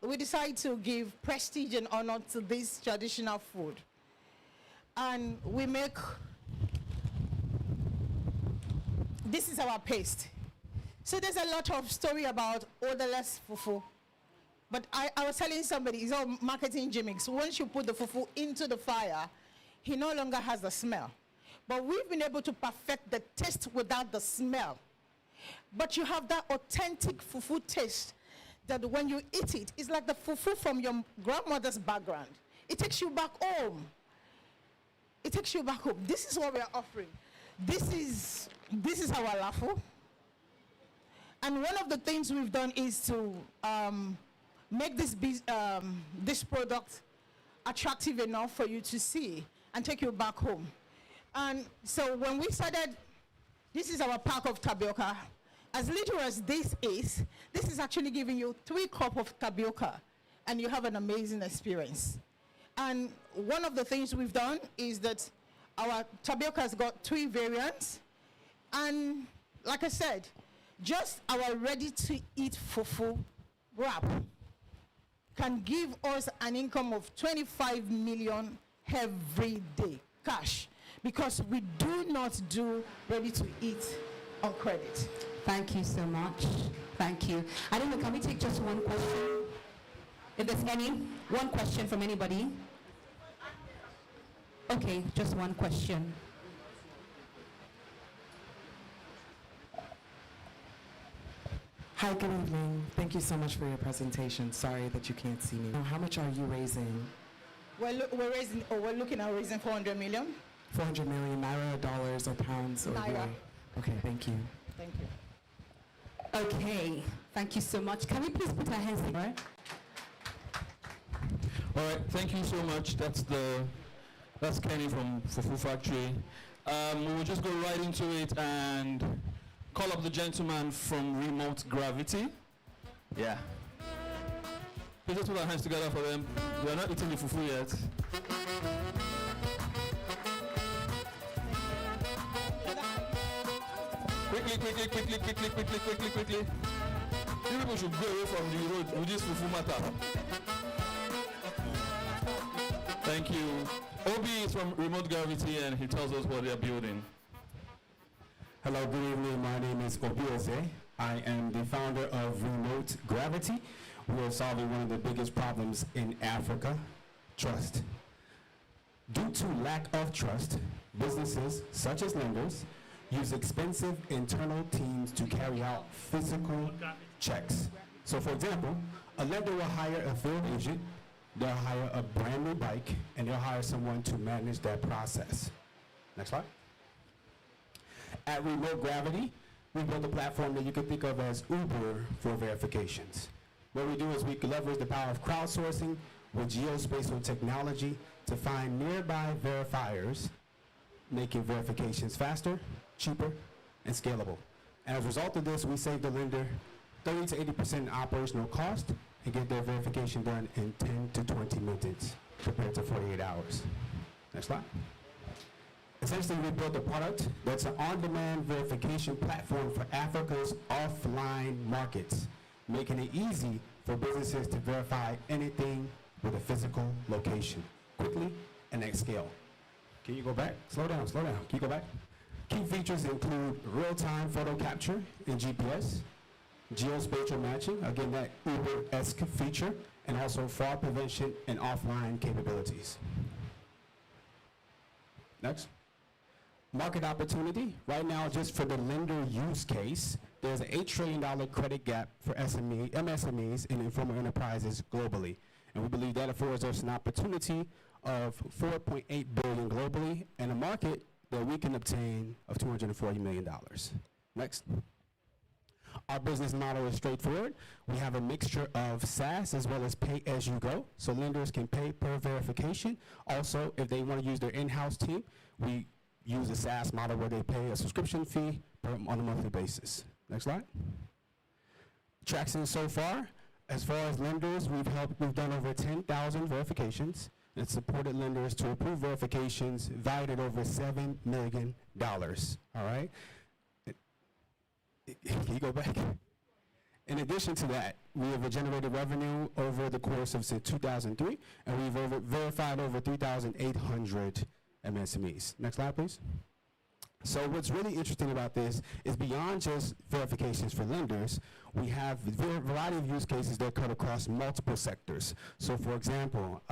We decide to give prestige and honor to this traditional food. And we make, this is our paste. So there's a lot of story about odorless fufu. But I was telling somebody, it's all marketing gimmicks. Once you put the fufu into the fire, he no longer has the smell. But we've been able to perfect the taste without the smell. But you have that authentic fufu taste that when you eat it, it's like the fufu from your grandmother's background. It takes you back home. It takes you back home. This is what we are offering. This is our lafu. And one of the things we've done is to make this product attractive enough for you to see and take you back home. And so when we started, this is our pack of tapioca. As little as this is actually giving you 3 cups of tapioca, and you have an amazing experience. And one of the things we've done is that our tapioca has got 3 variants. And like I said, just our ready-to-eat fufu wrap can give us an income of 25 million every day, cash, because we do not do ready-to-eat on credit. Thank you so much. Thank you. I don't know, can we take just one question? If there's any, one question from anybody? Okay, just one question. Hi, good evening. Thank you so much for your presentation. Sorry that you can't see me. How much are you raising? We're looking at raising 400 million. 400 million naira, dollars, or pounds, or Naira. euro? Okay, thank you. Thank you. Okay, thank you so much. Can we please put our hands together? All right, thank you so much. That's Kenny from Fufu Factory. We will just go right into it and call up the gentleman from Remote Gravity. Yeah. Please just put our hands together for them. We are not eating the fufu yet. Quickly. You people should go away from the road with this fufu matter. Thank you. Obi is from Remote Gravity and he tells us what they are building. Hello, good evening. My name is Obi Oze. I am the founder of Remote Gravity. We are solving one of the biggest problems in Africa, trust. Due to lack of trust, businesses such as lenders use expensive internal teams to carry out physical checks. So for example, a lender will hire a field agent, they'll hire a brand new bike, and they'll hire someone to manage that process. Next slide. At Remote Gravity, we built a platform that you can think of as Uber for verifications. What we do is we leverage the power of crowdsourcing with geospatial technology to find nearby verifiers, making verifications faster, cheaper, and scalable. And as a result of this, we save the lender 30 to 80% operational cost and get their verification done in 10 to 20 minutes compared to 48 hours. Next slide. Essentially, we built a product that's an on-demand verification platform for Africa's offline markets, making it easy for businesses to verify anything with a physical location, quickly and at scale. Can you go back? Slow down. Can you go back? Key features include real-time photo capture in GPS, geospatial matching, again, that Uber-esque feature, and also fraud prevention and offline capabilities. Next. Market opportunity. Right now, just for the lender use case, there's an $8 trillion credit gap for MSMEs and informal enterprises globally. And we believe that affords us an opportunity of $4.8 billion globally and a market that we can obtain of $240 million. Next. Our business model is straightforward. We have a mixture of SaaS as well as pay-as-you-go, so lenders can pay per verification. Also, if they want to use their in-house team, we use a SaaS model where they pay a subscription fee on a monthly basis. Next slide. Traction so far. As far as lenders, we've done over 10,000 verifications and supported lenders to approve verifications valued at over $7 million. All right? Can you go back? In addition to that, we have generated revenue over the course of since 2003, and we've verified over 3,800 MSMEs. Next slide, please. So what's really interesting about this is beyond just verifications for lenders, we have a variety of use cases that cut across multiple sectors. So for example,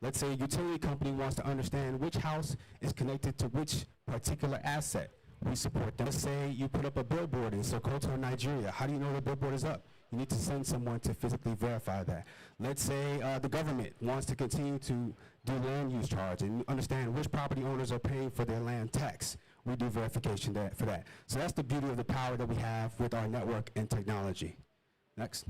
let's say a utility company wants to understand which house is connected to which particular asset. We support them. Let's say you put up a billboard in Sokoto, Nigeria. How do you know the billboard is up? You need to send someone to physically verify that. Let's say the government wants to continue to do land use charge and understand which property owners are paying for their land tax. We do verification for that. So that's the beauty of the power that we have with our network and technology. Next.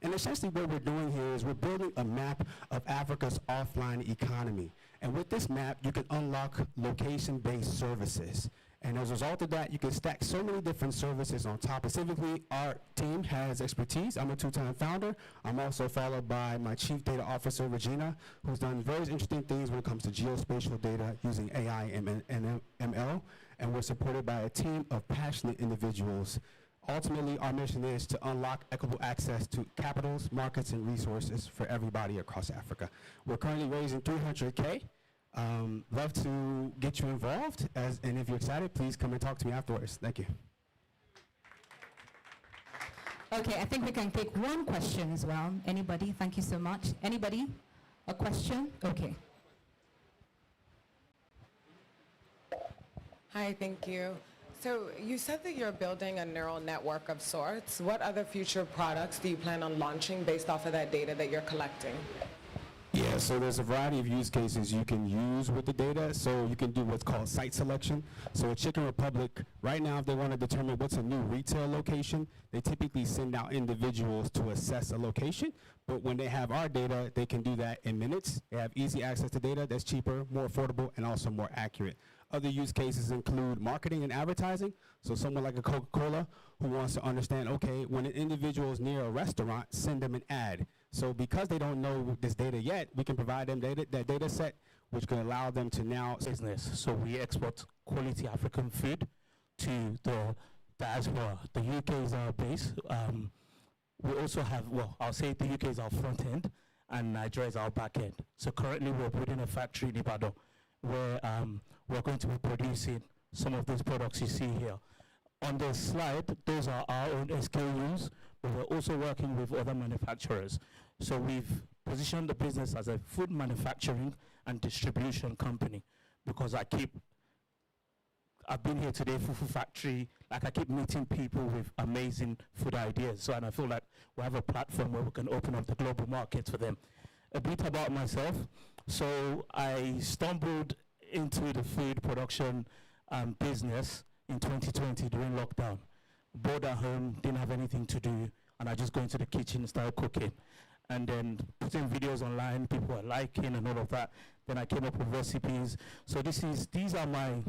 And essentially what we're doing here is we're building a map of Africa's offline economy. And with this map, you can unlock location-based services. And as a result of that, you can stack so many different services on top. Specifically, our team has expertise. I'm a two-time founder. I'm also followed by my chief data officer, Regina, who's done very interesting things when it comes to geospatial data using AI and ML. And we're supported by a team of passionate individuals. Ultimately, our mission is to unlock equitable access to capitals, markets, and resources for everybody across Africa. We're currently raising $300K. Love to get you involved, and if you're excited, please come and talk to me afterwards. Thank you. Okay, I think we can take one question as well. Anybody? Thank you so much. Anybody? A question? Okay. Hi, thank you. So you said that you're building a neural network of sorts. What other future products do you plan on launching based off of that data that you're collecting? Yeah, so there's a variety of use cases you can use with the data. So you can do what's called site selection. So at Chicken Republic, right now, if they want to determine what's a new retail location, they typically send out individuals to assess a location. But when they have our data, they can do that in minutes. They have easy access to data that's cheaper, more affordable, and also more accurate. Other use cases include marketing and advertising. So someone like a Coca-Cola who wants to understand, okay, when an individual is near a restaurant, send them an ad. So because they don't know this data yet, we can provide them that data set, which can allow them to now business. So we export quality African food to the diaspora. The UK is our base. We also have, well, I'll say the UK is our front end and Nigeria is our back end. So currently we're building a factory in Ibadan where we're going to be producing some of these products you see here. On the slide, those are our own SKUs, but we're also working with other manufacturers. So we've positioned the business as a food manufacturing and distribution company because I've been here today, Fufu Factory, like I keep meeting people with amazing food ideas. So, and I feel like we have a platform where we can open up the global markets for them. A bit about myself. So I stumbled into the food production business in 2020 during lockdown. Bored at home, didn't have anything to do, and I just go into the kitchen and started cooking. And then putting videos online, people were liking and all of that. Then I came up with recipes. So these are my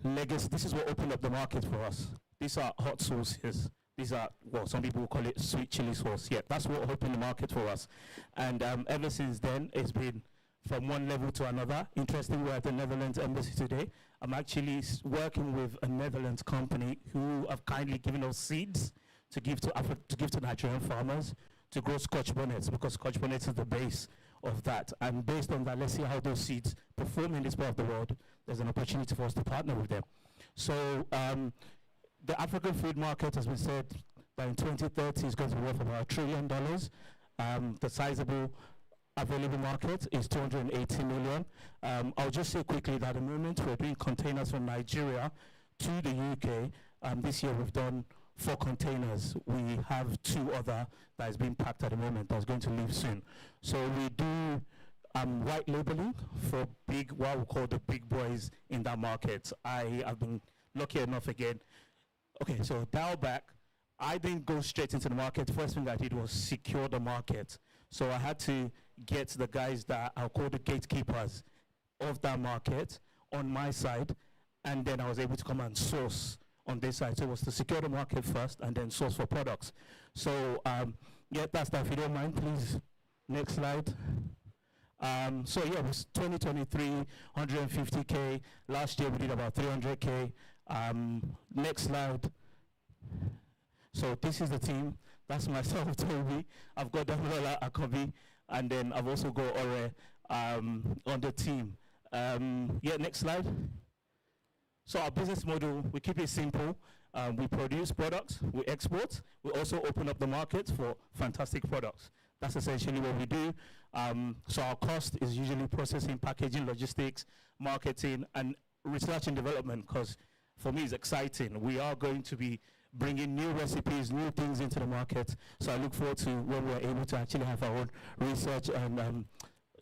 legacy. This is what opened up the market for us. These are hot sauces. These are, well, some people call it sweet chili sauce. Yeah, that's what opened the market for us. And ever since then, it's been from one level to another. Interesting, we're at the Netherlands Embassy today. I'm actually working with a Netherlands company who have kindly given us seeds to give to Nigerian farmers to grow Scotch bonnets, because Scotch bonnets is the base of that. And based on that, let's see how those seeds perform in this part of the world. There's an opportunity for us to partner with them. So the African food market, as we said, that in 2030 is going to be worth about $1 trillion. The sizable available market is 280 million. I'll just say quickly that at the moment we're doing containers from Nigeria to the UK. This year we've done 4 containers. We have 2 other that is being packed at the moment that's going to leave soon. So we do white labeling for what we call the big boys in that market. I have been lucky enough again. Okay, so dial back. I didn't go straight into the market. The first thing I did was secure the market. So I had to get the guys that I'll call the gatekeepers of that market on my side, and then I was able to come and source on this side. So it was to secure the market first and then source for products. So yeah, that's that. If you don't mind, please, next slide. So yeah, it was 2023, 150K. Last year we did about 300K. Next slide. So this is the team. That's myself, Toby. I've got Damilola Akobi, and then I've also got Ore on the team. Yeah, next slide. So our business model, we keep it simple. We produce products, we export, we also open up the market for fantastic products. That's essentially what we do. So our cost is usually processing, packaging, logistics, marketing, and research and development, because for me it's exciting. We are going to be bringing new recipes, new things into the market. So I look forward to when we're able to actually have our own research and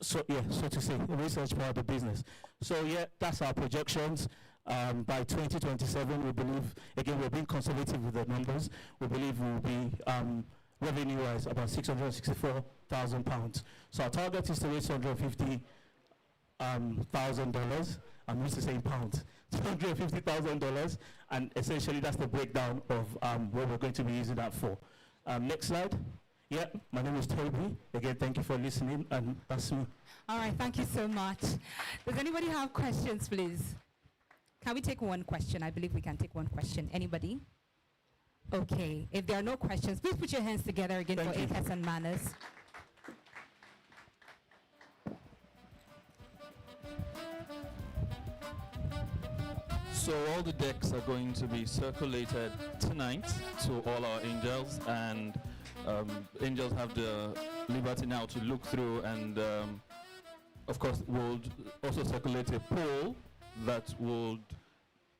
so to say, research part of the business. So yeah, that's our projections. By 2027, we believe, again, we're being conservative with the numbers, we believe we'll be revenue-wise about £664,000. So our target is to raise $150,000. I'm used to saying pounds. $250,000, and essentially that's the breakdown of what we're going to be using that for. Next slide. Yeah, my name is Toby. Again, thank you for listening, and that's me. All right, thank you so much. Does anybody have questions, please? Can we take one question? I believe we can take one question. Anybody? Okay, if there are no questions, please put your hands together again for ACAS and Manners. So all the decks are going to be circulated tonight to all our angels, and angels have the liberty now to look through, and of course we'll also circulate a poll that would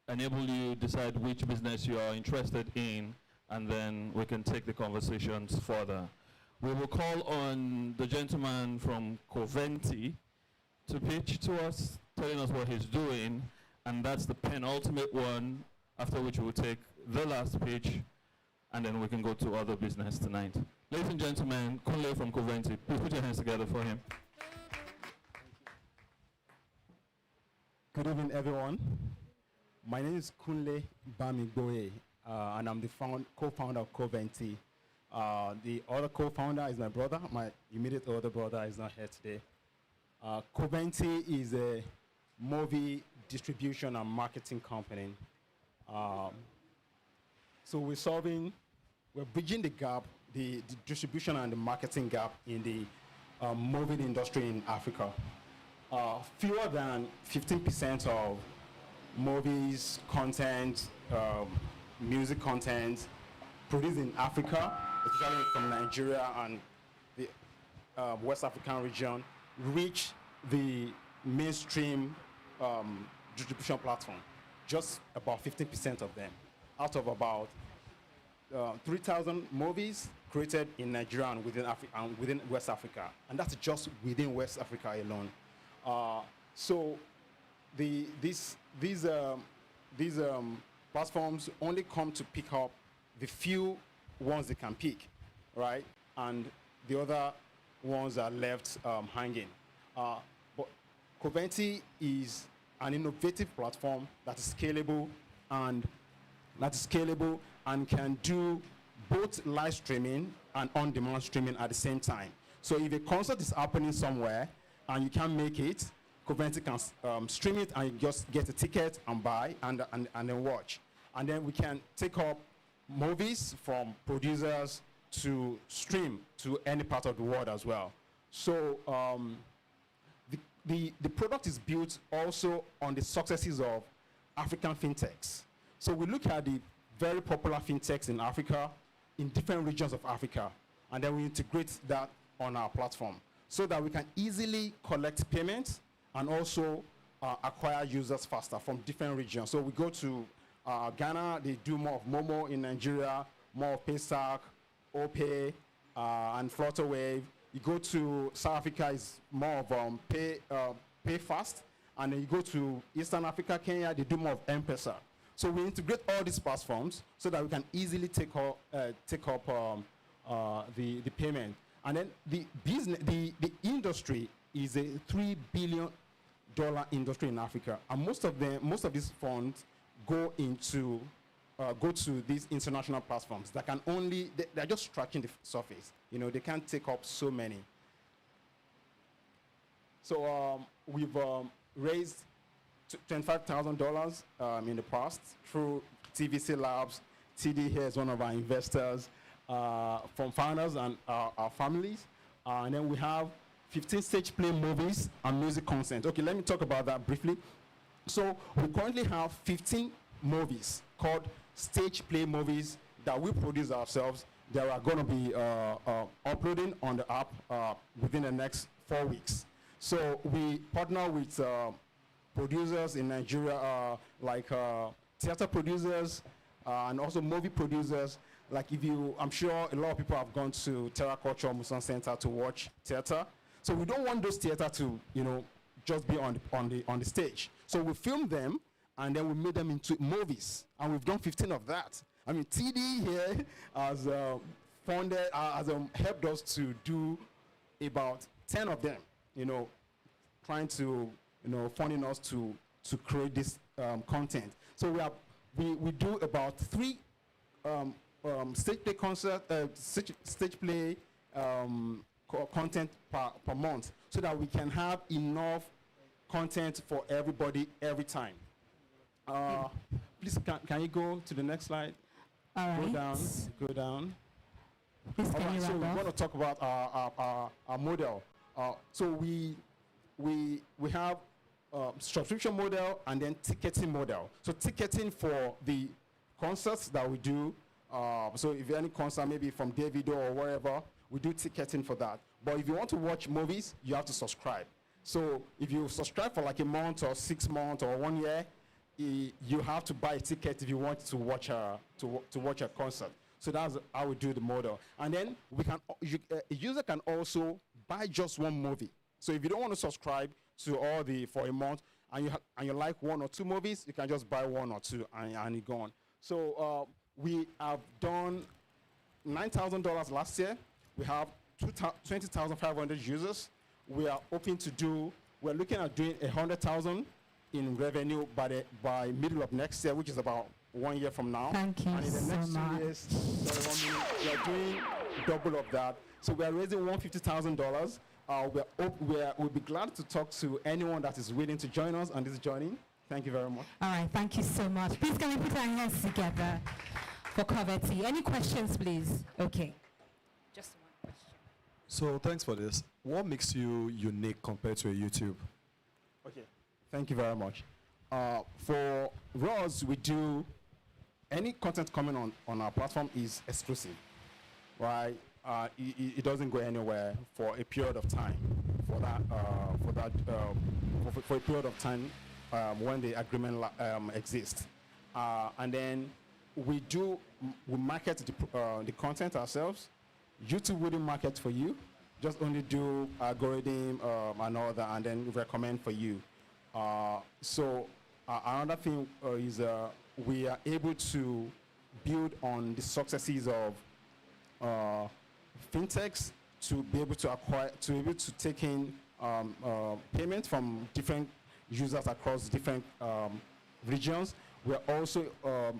enable you decide which business you are interested in, and then we can take the conversations further. We will call on the gentleman from Coventi to pitch to us, telling us what he's doing, and that's the penultimate one, after which we'll take the last pitch, and then we can go to other business tonight. Ladies and gentlemen, Kunle from Coventi, please put your hands together for him. Good evening, everyone. My name is Kunle Bamigboye, and I'm the co-founder of Coventi. The other co-founder is my brother. My immediate older brother is not here today. Coventi is a movie distribution and marketing company. So we're bridging the gap, the distribution and the marketing gap in the movie industry in Africa. Fewer than 15% of movies, content, music content produced in Africa, especially from Nigeria and the West African region, reach the mainstream distribution platform. Just about 15% of them, out of about 3,000 movies created in Nigeria and within West Africa, and that's just within West Africa alone. So these platforms only come to pick up the few ones they can pick, right? And the other ones are left hanging. But Coventi is an innovative platform that is scalable and can do both live streaming and on-demand streaming at the same time. So if a concert is happening somewhere and you can't make it, Coventi can stream it and you just get a ticket and buy and then watch. And then we can take up movies from producers to stream to any part of the world as well. So the product is built also on the successes of African fintechs. So we look at the very popular fintechs in Africa, in different regions of Africa, and then we integrate that on our platform so that we can easily collect payments and also acquire users faster from different regions. So we go to Ghana, they do more of Momo. In Nigeria, more of Paystack, OPay, and Flutterwave. You go to South Africa, it's more of Pay Fast. And then you go to Eastern Africa, Kenya, they do more of M-Pesa. So we integrate all these platforms so that we can easily take up the payment. And then the industry is a $3 billion industry in Africa, and most of these funds go into go to these international platforms that can only, they're just scratching the surface. You know, they can't take up so many. So we've raised $25,000 in the past through TVC Labs. TD here is one of our investors, from founders and our families. And then we have 15 stage play movies and music content. Okay, let me talk about that briefly. So we currently have 15 movies called stage play movies that we produce ourselves that are going to be uploading on the app within the next 4 weeks. So we partner with producers in Nigeria, like theater producers and also movie producers. Like if you, I'm sure a lot of people have gone to Terra Culture Museum Center to watch theater. So we don't want those theater to, you know, just be on the stage. So we film them and then we made them into movies, and we've done 15 of that. I mean, TD here has funded, has helped us to do about 10 of them. You know, trying to, you know, funding us to create this content. So we do about 3 stage play concert, stage play content per month, so that we can have enough content for everybody every time. Please, can you go to the next slide? All right. Go down. Please, can you so wrap we up? want to talk about our model. So we have subscription model and then ticketing model. So ticketing for the concerts that we do. So if any concert, maybe from Davido or wherever, we do ticketing for that. But if you want to watch movies, you have to subscribe. So if you subscribe for like a month or 6 months or 1 year, you have to buy a ticket if you want to watch a concert. So that's how we do the model. And then we can, a user can also buy just one movie. So if you don't want to subscribe to all for a month and you like 1 or 2 movies, you can just buy 1 or 2 and you're gone. So we have done $9,000 last year. We have 20,500 users. We are hoping to do, we're looking at doing 100,000 in revenue by middle of next year, which is about 1 year from now. Thank you and in the so next much. 2 years, we are doing double of that. So we are raising $150,000. We'll be glad to talk to anyone that is willing to join us on this journey. Thank you very much. All right, thank you so much. Please, can we put our hands together for Coverty? Any questions, please? Okay. Just one question. So thanks for this. What makes you unique compared to a YouTube? Okay, thank you very much. For us, we do any content coming on our platform is exclusive, right? It doesn't go anywhere for a period of time. For a period of time when the agreement exists, and then we market the content ourselves. YouTube wouldn't market for you, just only do algorithm and all that, and then recommend for you. So another thing is we are able to build on the successes of fintechs to be able to acquire, to be able to take in payment from different users across different regions. We are also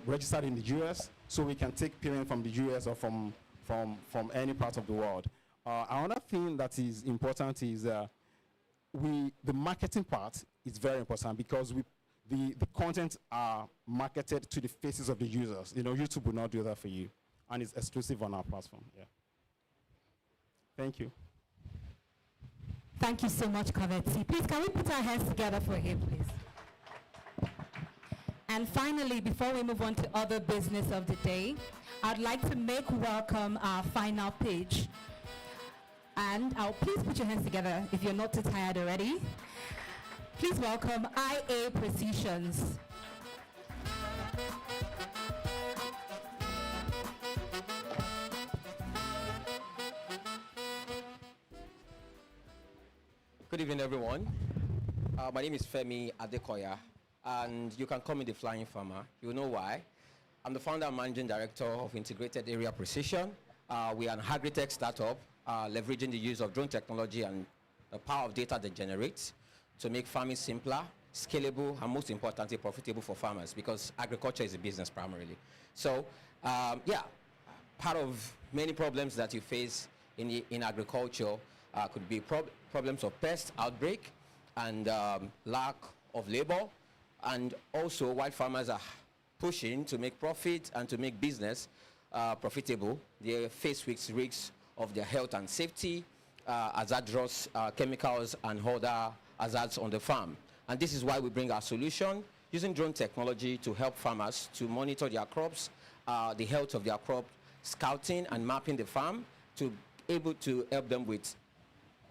registered in the US, so we can take payment from the US or from any part of the world. Another thing that is important is the marketing part is very important, because the content are marketed to the faces of the users. You know, YouTube will not do that for you, and it's exclusive on our platform. Yeah. Thank you. Thank you so much, Coverty. Please, can we put our hands together for him, please? And finally, before we move on to other business of the day, I'd like to make welcome our final page. And please put your hands together if you're not too tired already. Please welcome IA Precisions. Good evening, everyone. My name is Femi Adekoya, and you can call me the Flying Farmer. You know why. I'm the founder and managing director of Integrated Area Precision. We are an agri-tech startup leveraging the use of drone technology and the power of data that generates to make farming simpler, scalable, and most importantly, profitable for farmers, because agriculture is a business primarily. So, yeah, part of many problems that you face in agriculture could be problems of pest outbreak and lack of labor, and also while farmers are pushing to make profit and to make business profitable, they face risks of their health and safety, hazardous chemicals and other hazards on the farm. And this is why we bring our solution using drone technology to help farmers to monitor their crops, the health of their crop, scouting and mapping the farm, to able to help them with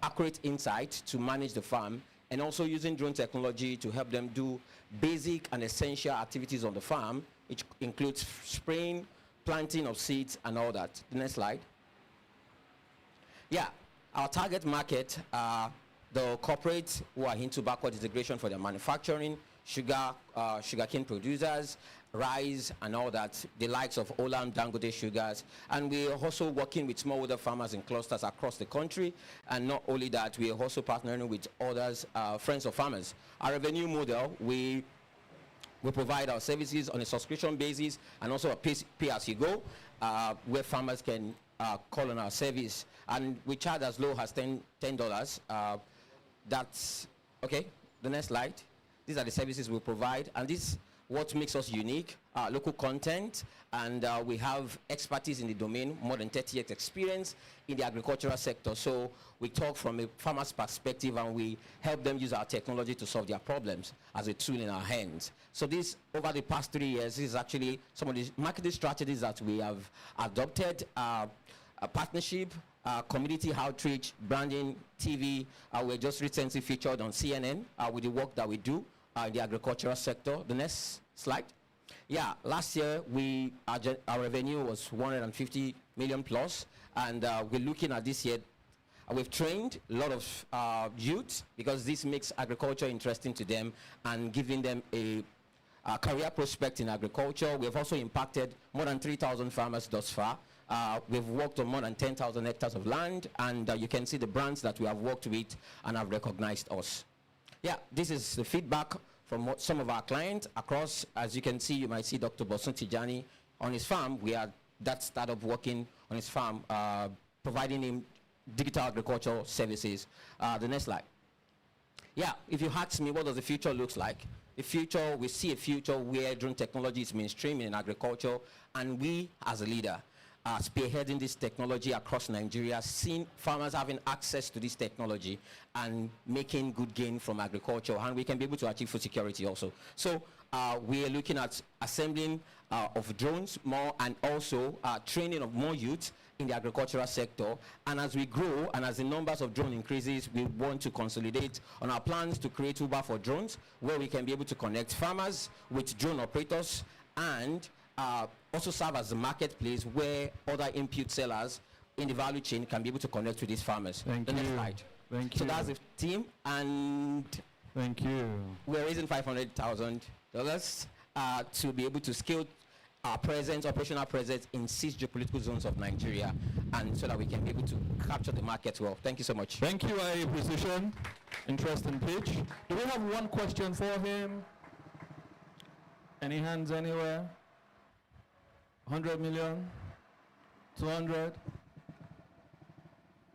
accurate insight to manage the farm, and also using drone technology to help them do basic and essential activities on the farm, which includes spraying, planting of seeds, and all that. The next slide. Yeah, our target market are the corporates who are into backward integration for their manufacturing, sugarcane producers, rice, and all that, the likes of Olam, Dangote Sugars. And we are also working with smallholder farmers in clusters across the country. And not only that, we are also partnering with others, friends of farmers. Our revenue model, we provide our services on a subscription basis and also a pay-as-you-go, where farmers can call on our service. And we charge as low as $10. That's, okay, the next slide. These are the services we provide, and this is what makes us unique, local content, and we have expertise in the domain, more than 30 years experience in the agricultural sector. So we talk from a farmer's perspective, and we help them use our technology to solve their problems as a tool in our hands. So this, over the past 3 years, is actually some of the marketing strategies that we have adopted, a partnership, community outreach, branding, TV. We're just recently featured on CNN with the work that we do in the agricultural sector. The next slide. Yeah, last year our revenue was 150 million plus, and we're looking at this year. We've trained a lot of youth, because this makes agriculture interesting to them and giving them a career prospect in agriculture. We've also impacted more than 3,000 farmers thus far. We've worked on more than 10,000 hectares of land, and you can see the brands that we have worked with and have recognized us. Yeah, this is the feedback from some of our clients across. As you can see, you might see Dr. Bosun Tijani on his farm. We are that startup working on his farm, providing him digital agricultural services. The next slide. Yeah, if you ask me what does the future looks like, the future, we see a future where drone technology is mainstream in agriculture, and we as a leader spearheading this technology across Nigeria, seeing farmers having access to this technology and making good gain from agriculture, and we can be able to achieve food security also. So we are looking at assembling of drones more, and also training of more youth in the agricultural sector. And as we grow and as the numbers of drones increases, we want to consolidate on our plans to create Uber for drones, where we can be able to connect farmers with drone operators, and also serve as a marketplace where other input sellers in the value chain can be able to connect with these farmers. Thank you. Next slide. Thank you. So that's the team, and thank you. We're raising $500,000 to be able to scale our presence, operational presence in 6 geopolitical zones of Nigeria, and so that we can be able to capture the market well. Thank you so much. Thank you, IA Precision. Interesting pitch. Do we have one question for him? Any hands anywhere? 100 million? 200?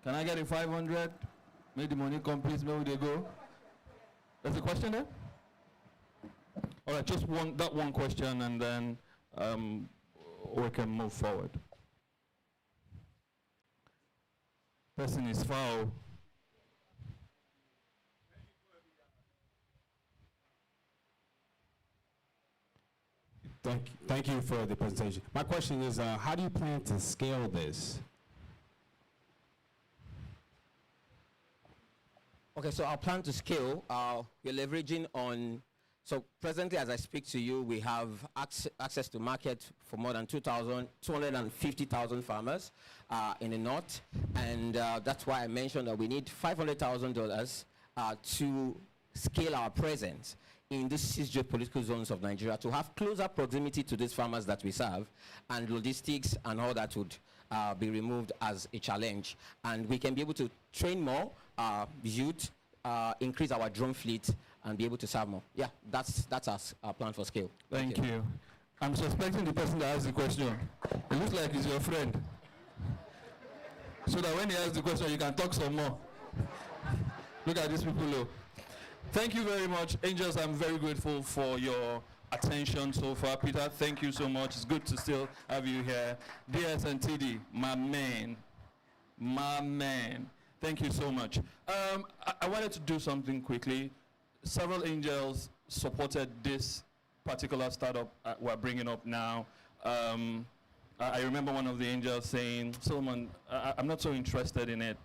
Can I get a 500? Make the money come, please. Where would they go? There's a question there? All right, just that one question, and then we can move forward. Person is foul. Thank you for the presentation. My question is, how do you plan to scale this? Okay, so our plan to scale, we're leveraging on, so presently as I speak to you, we have access to market for more than 250,000 farmers in the north, and that's why I mentioned that we need $500,000 to scale our presence in these 6 geopolitical zones of Nigeria, to have closer proximity to these farmers that we serve, and logistics and all that would be removed as a challenge. And we can be able to train more youth, increase our drone fleet, and be able to serve more. Yeah, that's our plan for scale. Thank you. I'm suspecting the person that asked the question. It looks like he's your friend. So that when he asks the question, you can talk some more. Look at these people. Look. Thank you very much. Angels, I'm very grateful for your attention so far. Peter, thank you so much. It's good to still have you here. DS and TD, my man. My man. Thank you so much. I wanted to do something quickly. Several angels supported this particular startup we're bringing up now. I remember one of the angels saying, Solomon, I'm not so interested in it.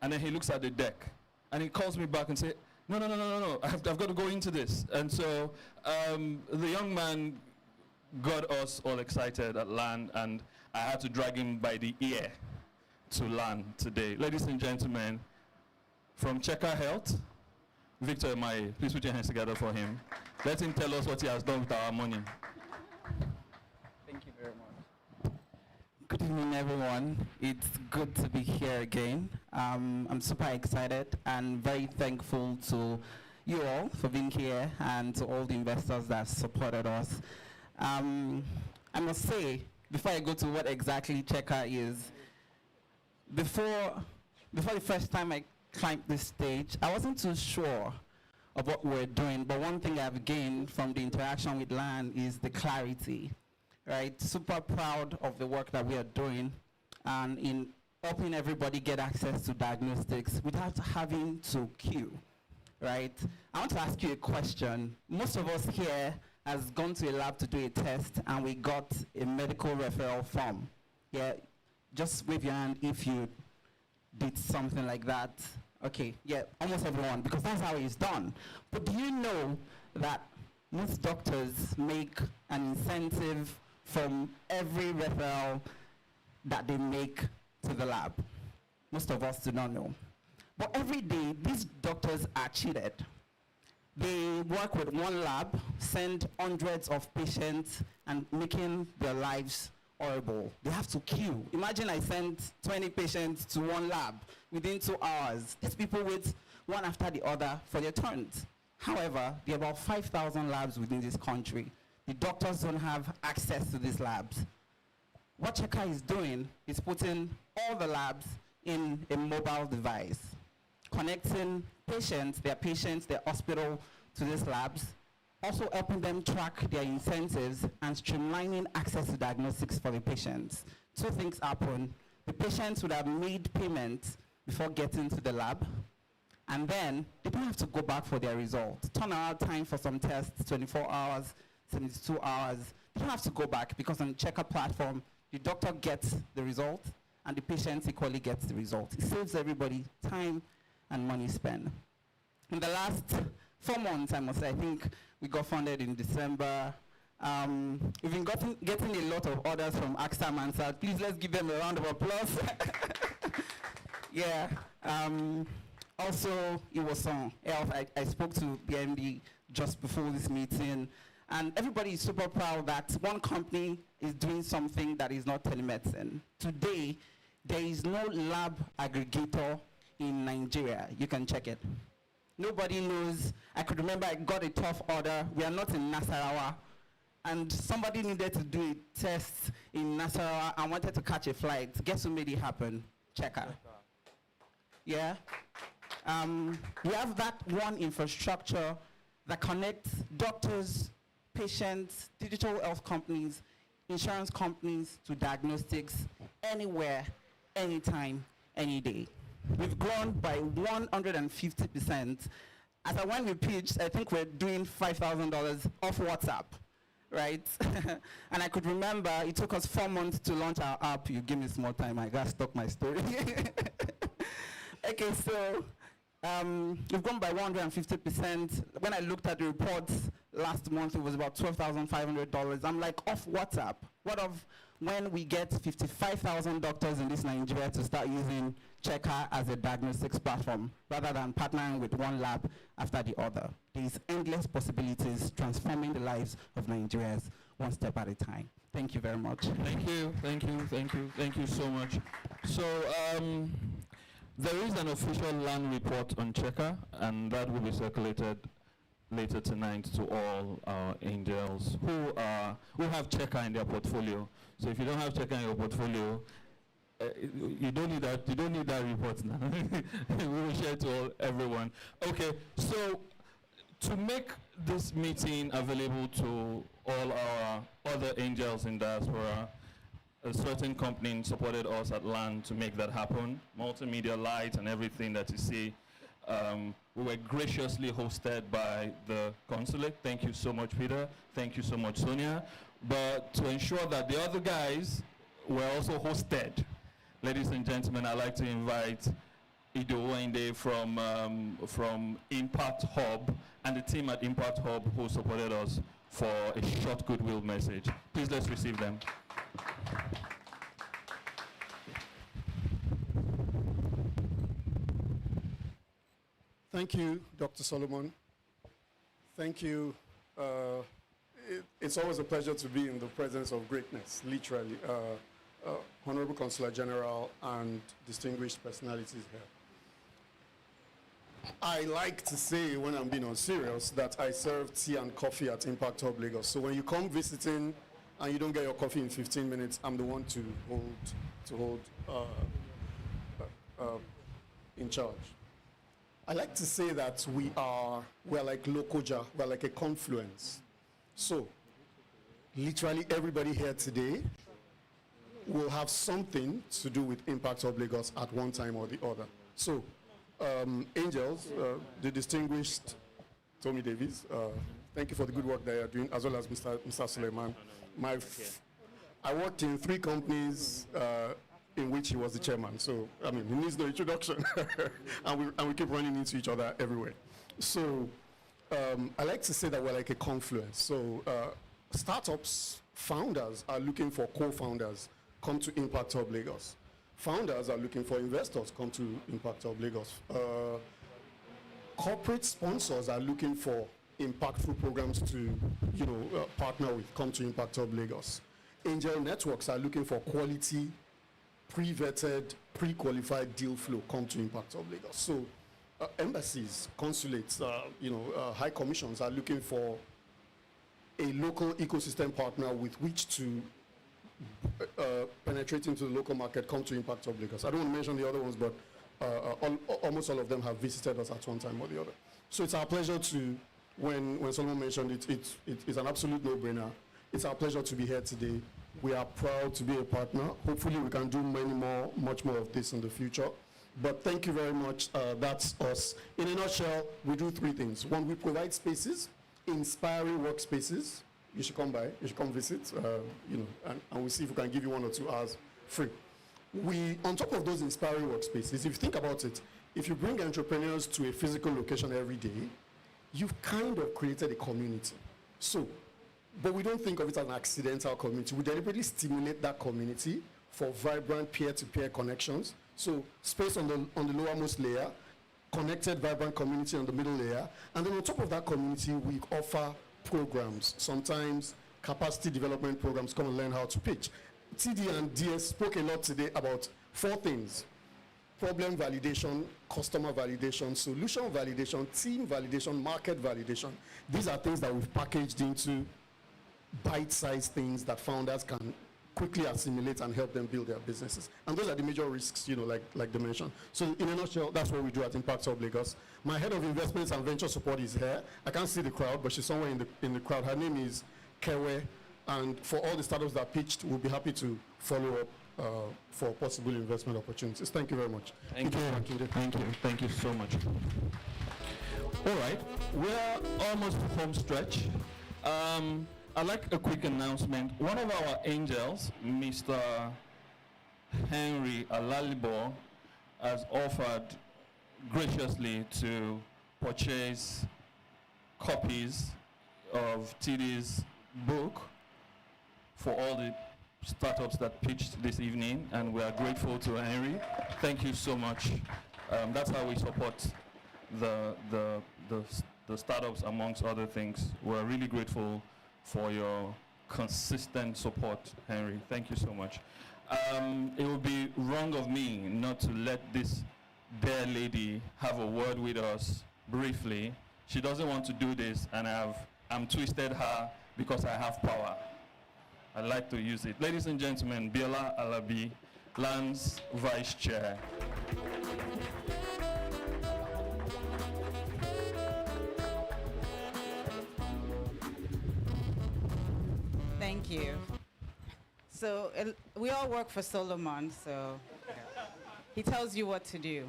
And then he looks at the deck and he calls me back and says, no, I've got to go into this. And so the young man got us all excited at LAN, and I had to drag him by the ear to LAN today. Ladies and gentlemen, from Checker Health, Victor Emaye, please put your hands together for him. Let him tell us what he has done with our money. Thank you very much. Good evening, everyone. It's good to be here again. I'm super excited and very thankful to you all for being here and to all the investors that supported us. I must say, before I go to what exactly Checker is, before the first time I climbed this stage, I wasn't too sure of what we're doing, but one thing I've gained from the interaction with LAN is the clarity, right? Super proud of the work that we are doing and in helping everybody get access to diagnostics without having to queue, right? I want to ask you a question. Most of us here has gone to a lab to do a test and we got a medical referral form. Yeah, just wave your hand if you did something like that. Okay, yeah, almost everyone, because that's how it's done. But do you know that most doctors make an incentive from every referral that they make to the lab? Most of us do not know. But every day, these doctors are cheated. They work with one lab, send hundreds of patients, and making their lives horrible. They have to queue. Imagine I send 20 patients to one lab within 2 hours. These people wait one after the other for their turns. However, there are about 5,000 labs within this country. The doctors don't have access to these labs. What Checker is doing is putting all the labs in a mobile device, connecting their hospital to these labs, also helping them track their incentives and streamlining access to diagnostics for the patients. Two things happen. The patients would have made payments before getting to the lab, and then they don't have to go back for their results. Turnaround time for some tests, 24 hours, 72 hours. They don't have to go back because on the Checker platform, the doctor gets the result and the patient equally gets the result. It saves everybody time and money spent. In the last 4 months, I must say, I think we got funded in December. We've been getting a lot of orders from AXA Mansard. Please, let's give them a round of applause. Yeah. Also, it was on health. I spoke to the MD just before this meeting, and everybody is super proud that one company is doing something that is not telemedicine. Today, there is no lab aggregator in Nigeria. You can check it. Nobody knows. I could remember I got a tough order. We are not in Nasarawa. And somebody needed to do a test in Nasarawa and wanted to catch a flight. Guess who made it happen? Checker. Yeah? We have that one infrastructure that connects doctors, patients, digital health companies, insurance companies to diagnostics anywhere, anytime, any day. We've grown by 150%. When we pitched, I think we're doing $5,000 off WhatsApp, right? And I could remember it took us 4 months to launch our app. You give me small time, I gotta stop my story. Okay, so we've grown by 150%. When I looked at the reports last month, it was about $12,500. I'm like, off WhatsApp. What of when we get 55,000 doctors in this Nigeria to start using Checker as a diagnostics platform rather than partnering with one lab after the other? There's endless possibilities transforming the lives of Nigerians one step at a time. Thank you very much. Thank you so much. So there is an official LAN report on Checker, and that will be circulated later tonight to all our angels who have checker in their portfolio. So if you don't have checker in your portfolio, you don't need that report now. We will share it to everyone. Okay, so to make this meeting available to all our other angels in diaspora, a certain company supported us at LAN to make that happen. Multimedia lights and everything that you see. We were graciously hosted by the consulate. Thank you so much, Peter. Thank you so much, Sonia. But to ensure that the other guys were also hosted, ladies and gentlemen, I'd like to invite Ido Wende from Impact Hub and the team at Impact Hub who supported us for a short goodwill message. Please let's receive them. Thank you, Dr. Solomon. Thank you. It's always a pleasure to be in the presence of greatness, literally. Honorable Consular General and distinguished personalities here. I like to say, when I'm being on serious, that I serve tea and coffee at Impact Hub Lagos. So when you come visiting and you don't get your coffee in 15 minutes, I'm the one to hold in charge. I like to say that we're like Lokoja, we're like a confluence. So literally everybody here today will have something to do with Impact Hub Lagos at one time or the other. So angels, the distinguished Tommy Davies, thank you for the good work that you're doing, as well as Mr. Suleiman. I worked in 3 companies in which he was the chairman, so I mean, he needs no introduction. and we keep running into each other everywhere. So I like to say that we're like a confluence. So startups, founders are looking for co-founders, come to Impact Hub Lagos. Founders are looking for investors, come to Impact Hub Lagos. Corporate sponsors are looking for impactful programs to partner with, come to Impact Hub Lagos. Angel networks are looking for quality, pre-vetted, pre-qualified deal flow, come to Impact Hub Lagos. So embassies, consulates, high commissions are looking for a local ecosystem partner with which to penetrate into the local market, come to Impact Hub Lagos. I don't want to mention the other ones, but almost all of them have visited us at one time or the other. So it's our pleasure to, when Solomon mentioned it, it's an absolute no-brainer. It's our pleasure to be here today. We are proud to be a partner. Hopefully we can do much more of this in the future. But thank you very much. That's us. In a nutshell, we do 3 things. 1, we provide spaces, inspiring workspaces. You should come by, you should come visit, and we'll see if we can give you 1 or 2 hours free. On top of those inspiring workspaces, if you think about it, if you bring entrepreneurs to a physical location every day, you've kind of created a community. But we don't think of it as an accidental community. We deliberately stimulate that community for vibrant peer-to-peer connections. So space on the lowermost layer, connected, vibrant community on the middle layer, and then on top of that community, we offer programs, sometimes capacity development programs, come and learn how to pitch. TD and DS spoke a lot today about 4 things: problem validation, customer validation, solution validation, team validation, market validation. These are things that we've packaged into bite-sized things that founders can quickly assimilate and help them build their businesses. And those are the major risks, like they mentioned. So in a nutshell, that's what we do at Impact Hub Lagos. My head of investments and venture support is here. I can't see the crowd, but she's somewhere in the crowd. Her name is Kewe. And for all the startups that pitched, we'll be happy to follow up for possible investment opportunities. Thank you very much. Thank you. Thank you so much. All right, we're almost home stretch. I'd like a quick announcement. One of our angels, Mr. Henry Alalibo, has offered graciously to purchase copies of TD's book for all the startups that pitched this evening, and we are grateful to Henry. Thank you so much. That's how we support the startups, amongst other things. We're really grateful for your consistent support, Henry. Thank you so much. It would be wrong of me not to let this dear lady have a word with us briefly. She doesn't want to do this, and I'm twisted her because I have power. I'd like to use it. Ladies and gentlemen, Biola Alabi, Lance Vice Chair. Thank you. So we all work for Solomon, so he tells you what to do.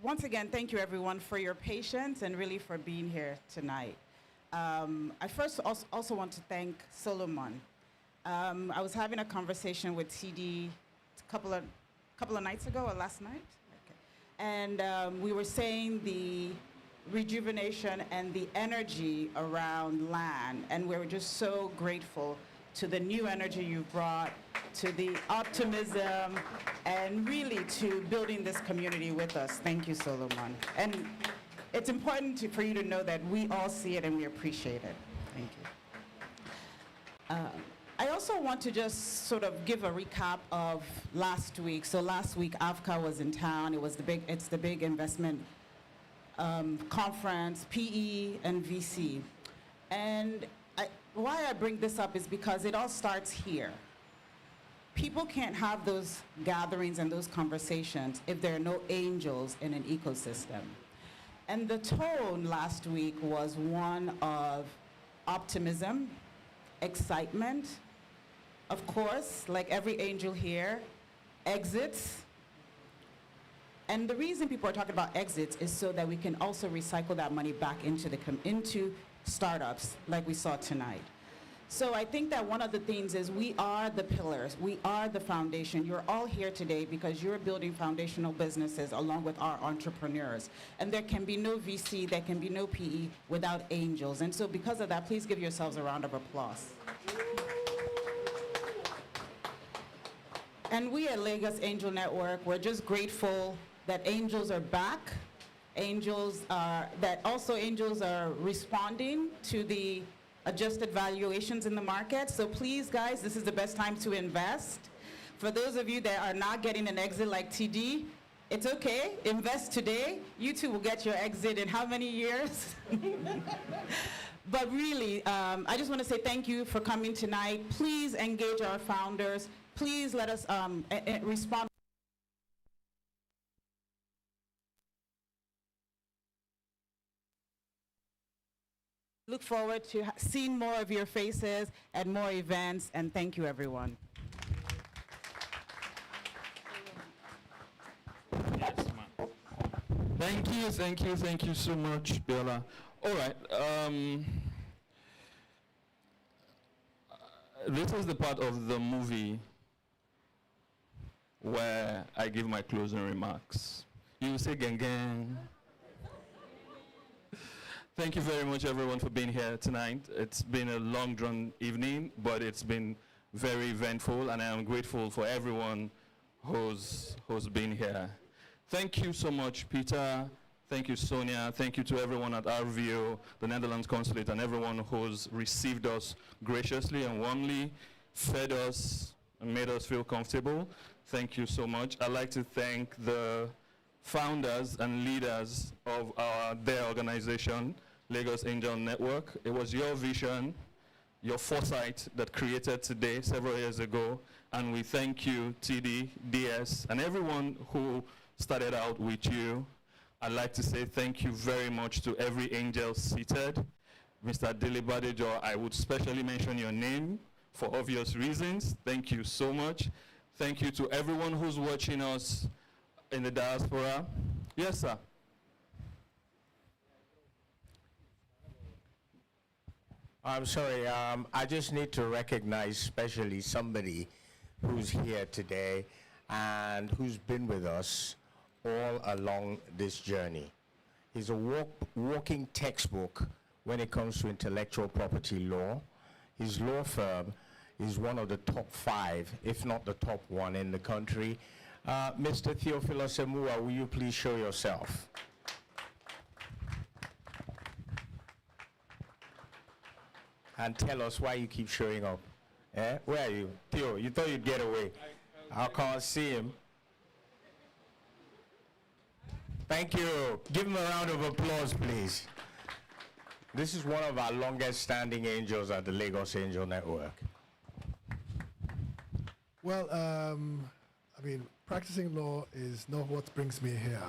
Once again, thank you everyone for your patience and really for being here tonight. I first also want to thank Solomon. I was having a conversation with TD a couple of nights ago or last night, and we were saying the rejuvenation and the energy around land, and we're just so grateful to the new energy you've brought, to the optimism, and really to building this community with us. Thank you, Solomon. And it's important for you to know that we all see it and we appreciate it. Thank you. I also want to just sort of give a recap of last week. So last week, AFCA was in town. It's the big investment conference, PE and VC. And why I bring this up is because it all starts here. People can't have those gatherings and those conversations if there are no angels in an ecosystem. And the tone last week was one of optimism, excitement, of course, like every angel here, exits. And the reason people are talking about exits is so that we can also recycle that money back into startups like we saw tonight. So I think that one of the things is we are the pillars, we are the foundation. You're all here today because you're building foundational businesses along with our entrepreneurs. And there can be no VC, there can be no PE without angels. And so because of that, please give yourselves a round of applause. And we at Lagos Angel Network, we're just grateful that angels are back. Angels are responding to the adjusted valuations in the market. So please, guys, this is the best time to invest. For those of you that are not getting an exit like TD, it's okay, invest today. You too will get your exit in how many years? But really, I just want to say thank you for coming tonight. Please engage our founders. Please let us respond. Look forward to seeing more of your faces at more events, and thank you, everyone. Yes, ma'am. Thank you so much, Biola. All right. This is the part of the movie where I give my closing remarks. You say gang gang. Thank you very much, everyone, for being here tonight. It's been a long, drawn evening, but it's been very eventful, and I am grateful for everyone who's been here. Thank you so much, Peter. Thank you, Sonia. Thank you to everyone at RVO, the Netherlands Consulate, and everyone who's received us graciously and warmly, fed us, and made us feel comfortable. Thank you so much. I'd like to thank the founders and leaders of their organization, Lagos Angel Network. It was your vision, your foresight that created today several years ago, and we thank you, TD, DS, and everyone who started out with you. I'd like to say thank you very much to every angel seated. Mr. Dilibadejo, I would specially mention your name for obvious reasons. Thank you so much. Thank you to everyone who's watching us in the diaspora. Yes, sir. I'm sorry, I just need to recognize especially somebody who's here today and who's been with us all along this journey. He's a walking textbook when it comes to intellectual property law. His law firm is one of the top 5, if not the top 1 in the country. Mr. Theophilus Emua, will you please show yourself? And tell us why you keep showing up. Eh? Where are you? Theo, you thought you'd get away. I can't see him. Thank you. Give him a round of applause, please. This is one of our longest standing angels at the Lagos Angel Network. Well, I mean, practicing law is not what brings me here.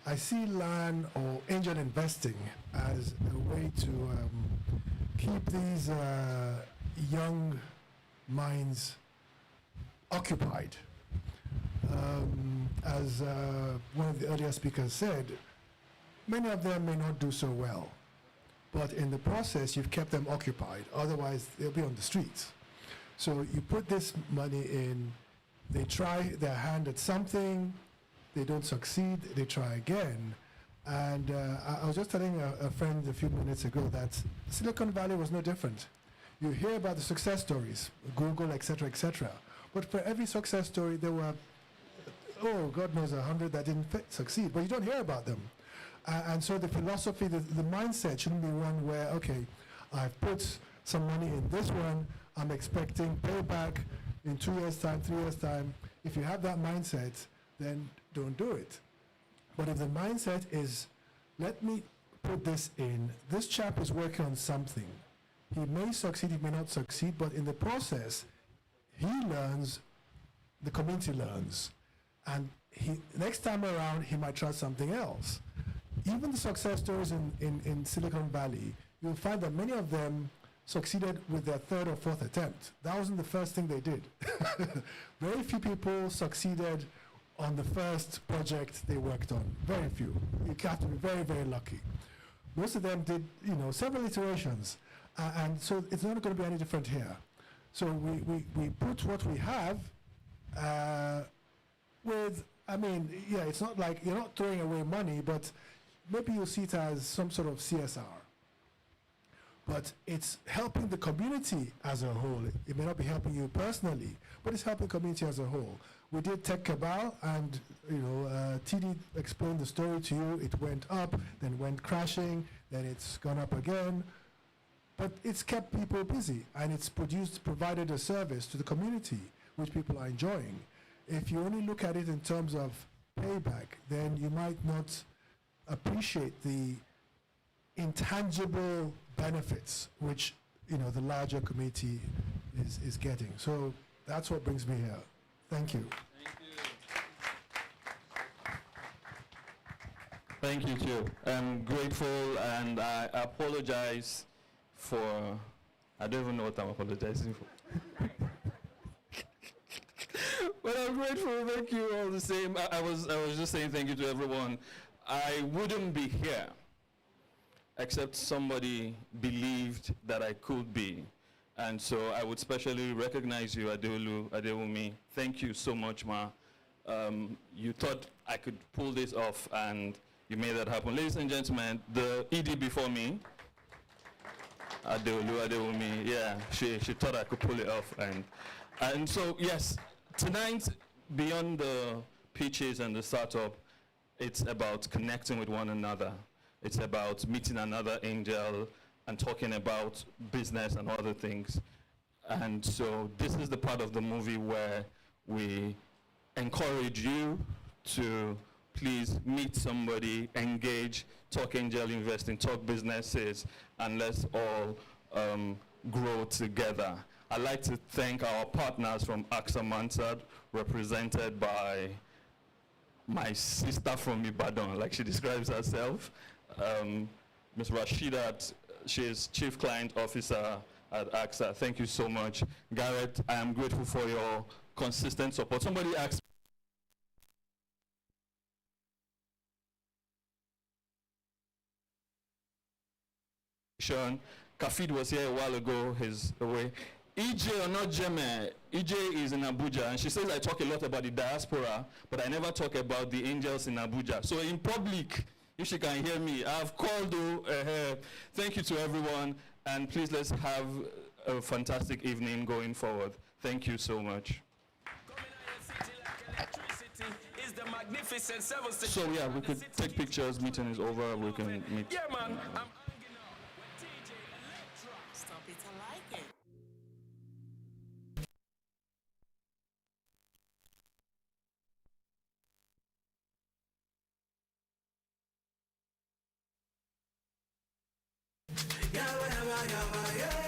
I see land or angel investing as a way to keep these young minds occupied. As one of the earlier speakers said, many of them may not do so well, but in the process, you've kept them occupied. Otherwise, they'll be on the streets. So you put this money in, they try their hand at something, they don't succeed, they try again. And I was just telling a friend a few minutes ago that Silicon Valley was no different. You hear about the success stories, Google, et cetera, but for every success story, there were, oh, God knows, 100 that didn't succeed, but you don't hear about them. And so the philosophy, the mindset shouldn't be one where, okay, I've put some money in this one, I'm expecting payback in 2 years' time, 3 years' time. If you have that mindset, then don't do it. But if the mindset is, let me put this in, this chap is working on something. He may succeed, he may not succeed, but in the process, he learns, the community learns. And next time around, he might try something else. Even the success stories in Silicon Valley, you'll find that many of them succeeded with their third or fourth attempt. That wasn't the first thing they did. Very few people succeeded on the first project they worked on. Very few. You have to be very, very lucky. Most of them did, several iterations. And so it's not going to be any different here. So we put what we have with, it's not like you're not throwing away money, but maybe you'll see it as some sort of CSR. But it's helping the community as a whole. It may not be helping you personally, but it's helping the community as a whole. We did Tech Cabal, and TD explained the story to you. It went up, then went crashing, then it's gone up again. But it's kept people busy, and it's provided a service to the community, which people are enjoying. If you only look at it in terms of payback, then you might not appreciate the intangible benefits which the larger community is getting. So that's what brings me here. Thank you. Thank you too. I'm grateful, and I apologize for, I don't even know what I'm apologizing for. But I'm grateful, thank you all the same. I was just saying thank you to everyone. I wouldn't be here except somebody believed that I could be. And so I would specially recognize you, Adeolu, Adewumi. Thank you so much, Ma. You thought I could pull this off, and you made that happen. Ladies and gentlemen, the ED before me, Adeolu, Adewumi, yeah, she thought I could pull it off. And so, yes, tonight, beyond the pitches and the startup, it's about connecting with one another. It's about meeting another angel and talking about business and other things. And so this is the part of the movie where we encourage you to please meet somebody, engage, talk angel investing, talk businesses, and let's all grow together. I'd like to thank our partners from AXA Mansard, represented by my sister from Ibadan, like she describes herself, Ms. Rashidat. She is Chief Client Officer at AXA. Thank you so much. Garrett, I am grateful for your consistent support. Somebody asked Kafid was here a while ago, he's away. EJ or not Jeme, EJ is in Abuja, and she says I talk a lot about the diaspora, but I never talk about the angels in Abuja. So in public, if she can hear me, I've called her. Thank you to everyone, and please let's have a fantastic evening going forward. Thank you so much. So yeah, we could take pictures, meeting is over, we can meet. Yeah, man. yama, yeah.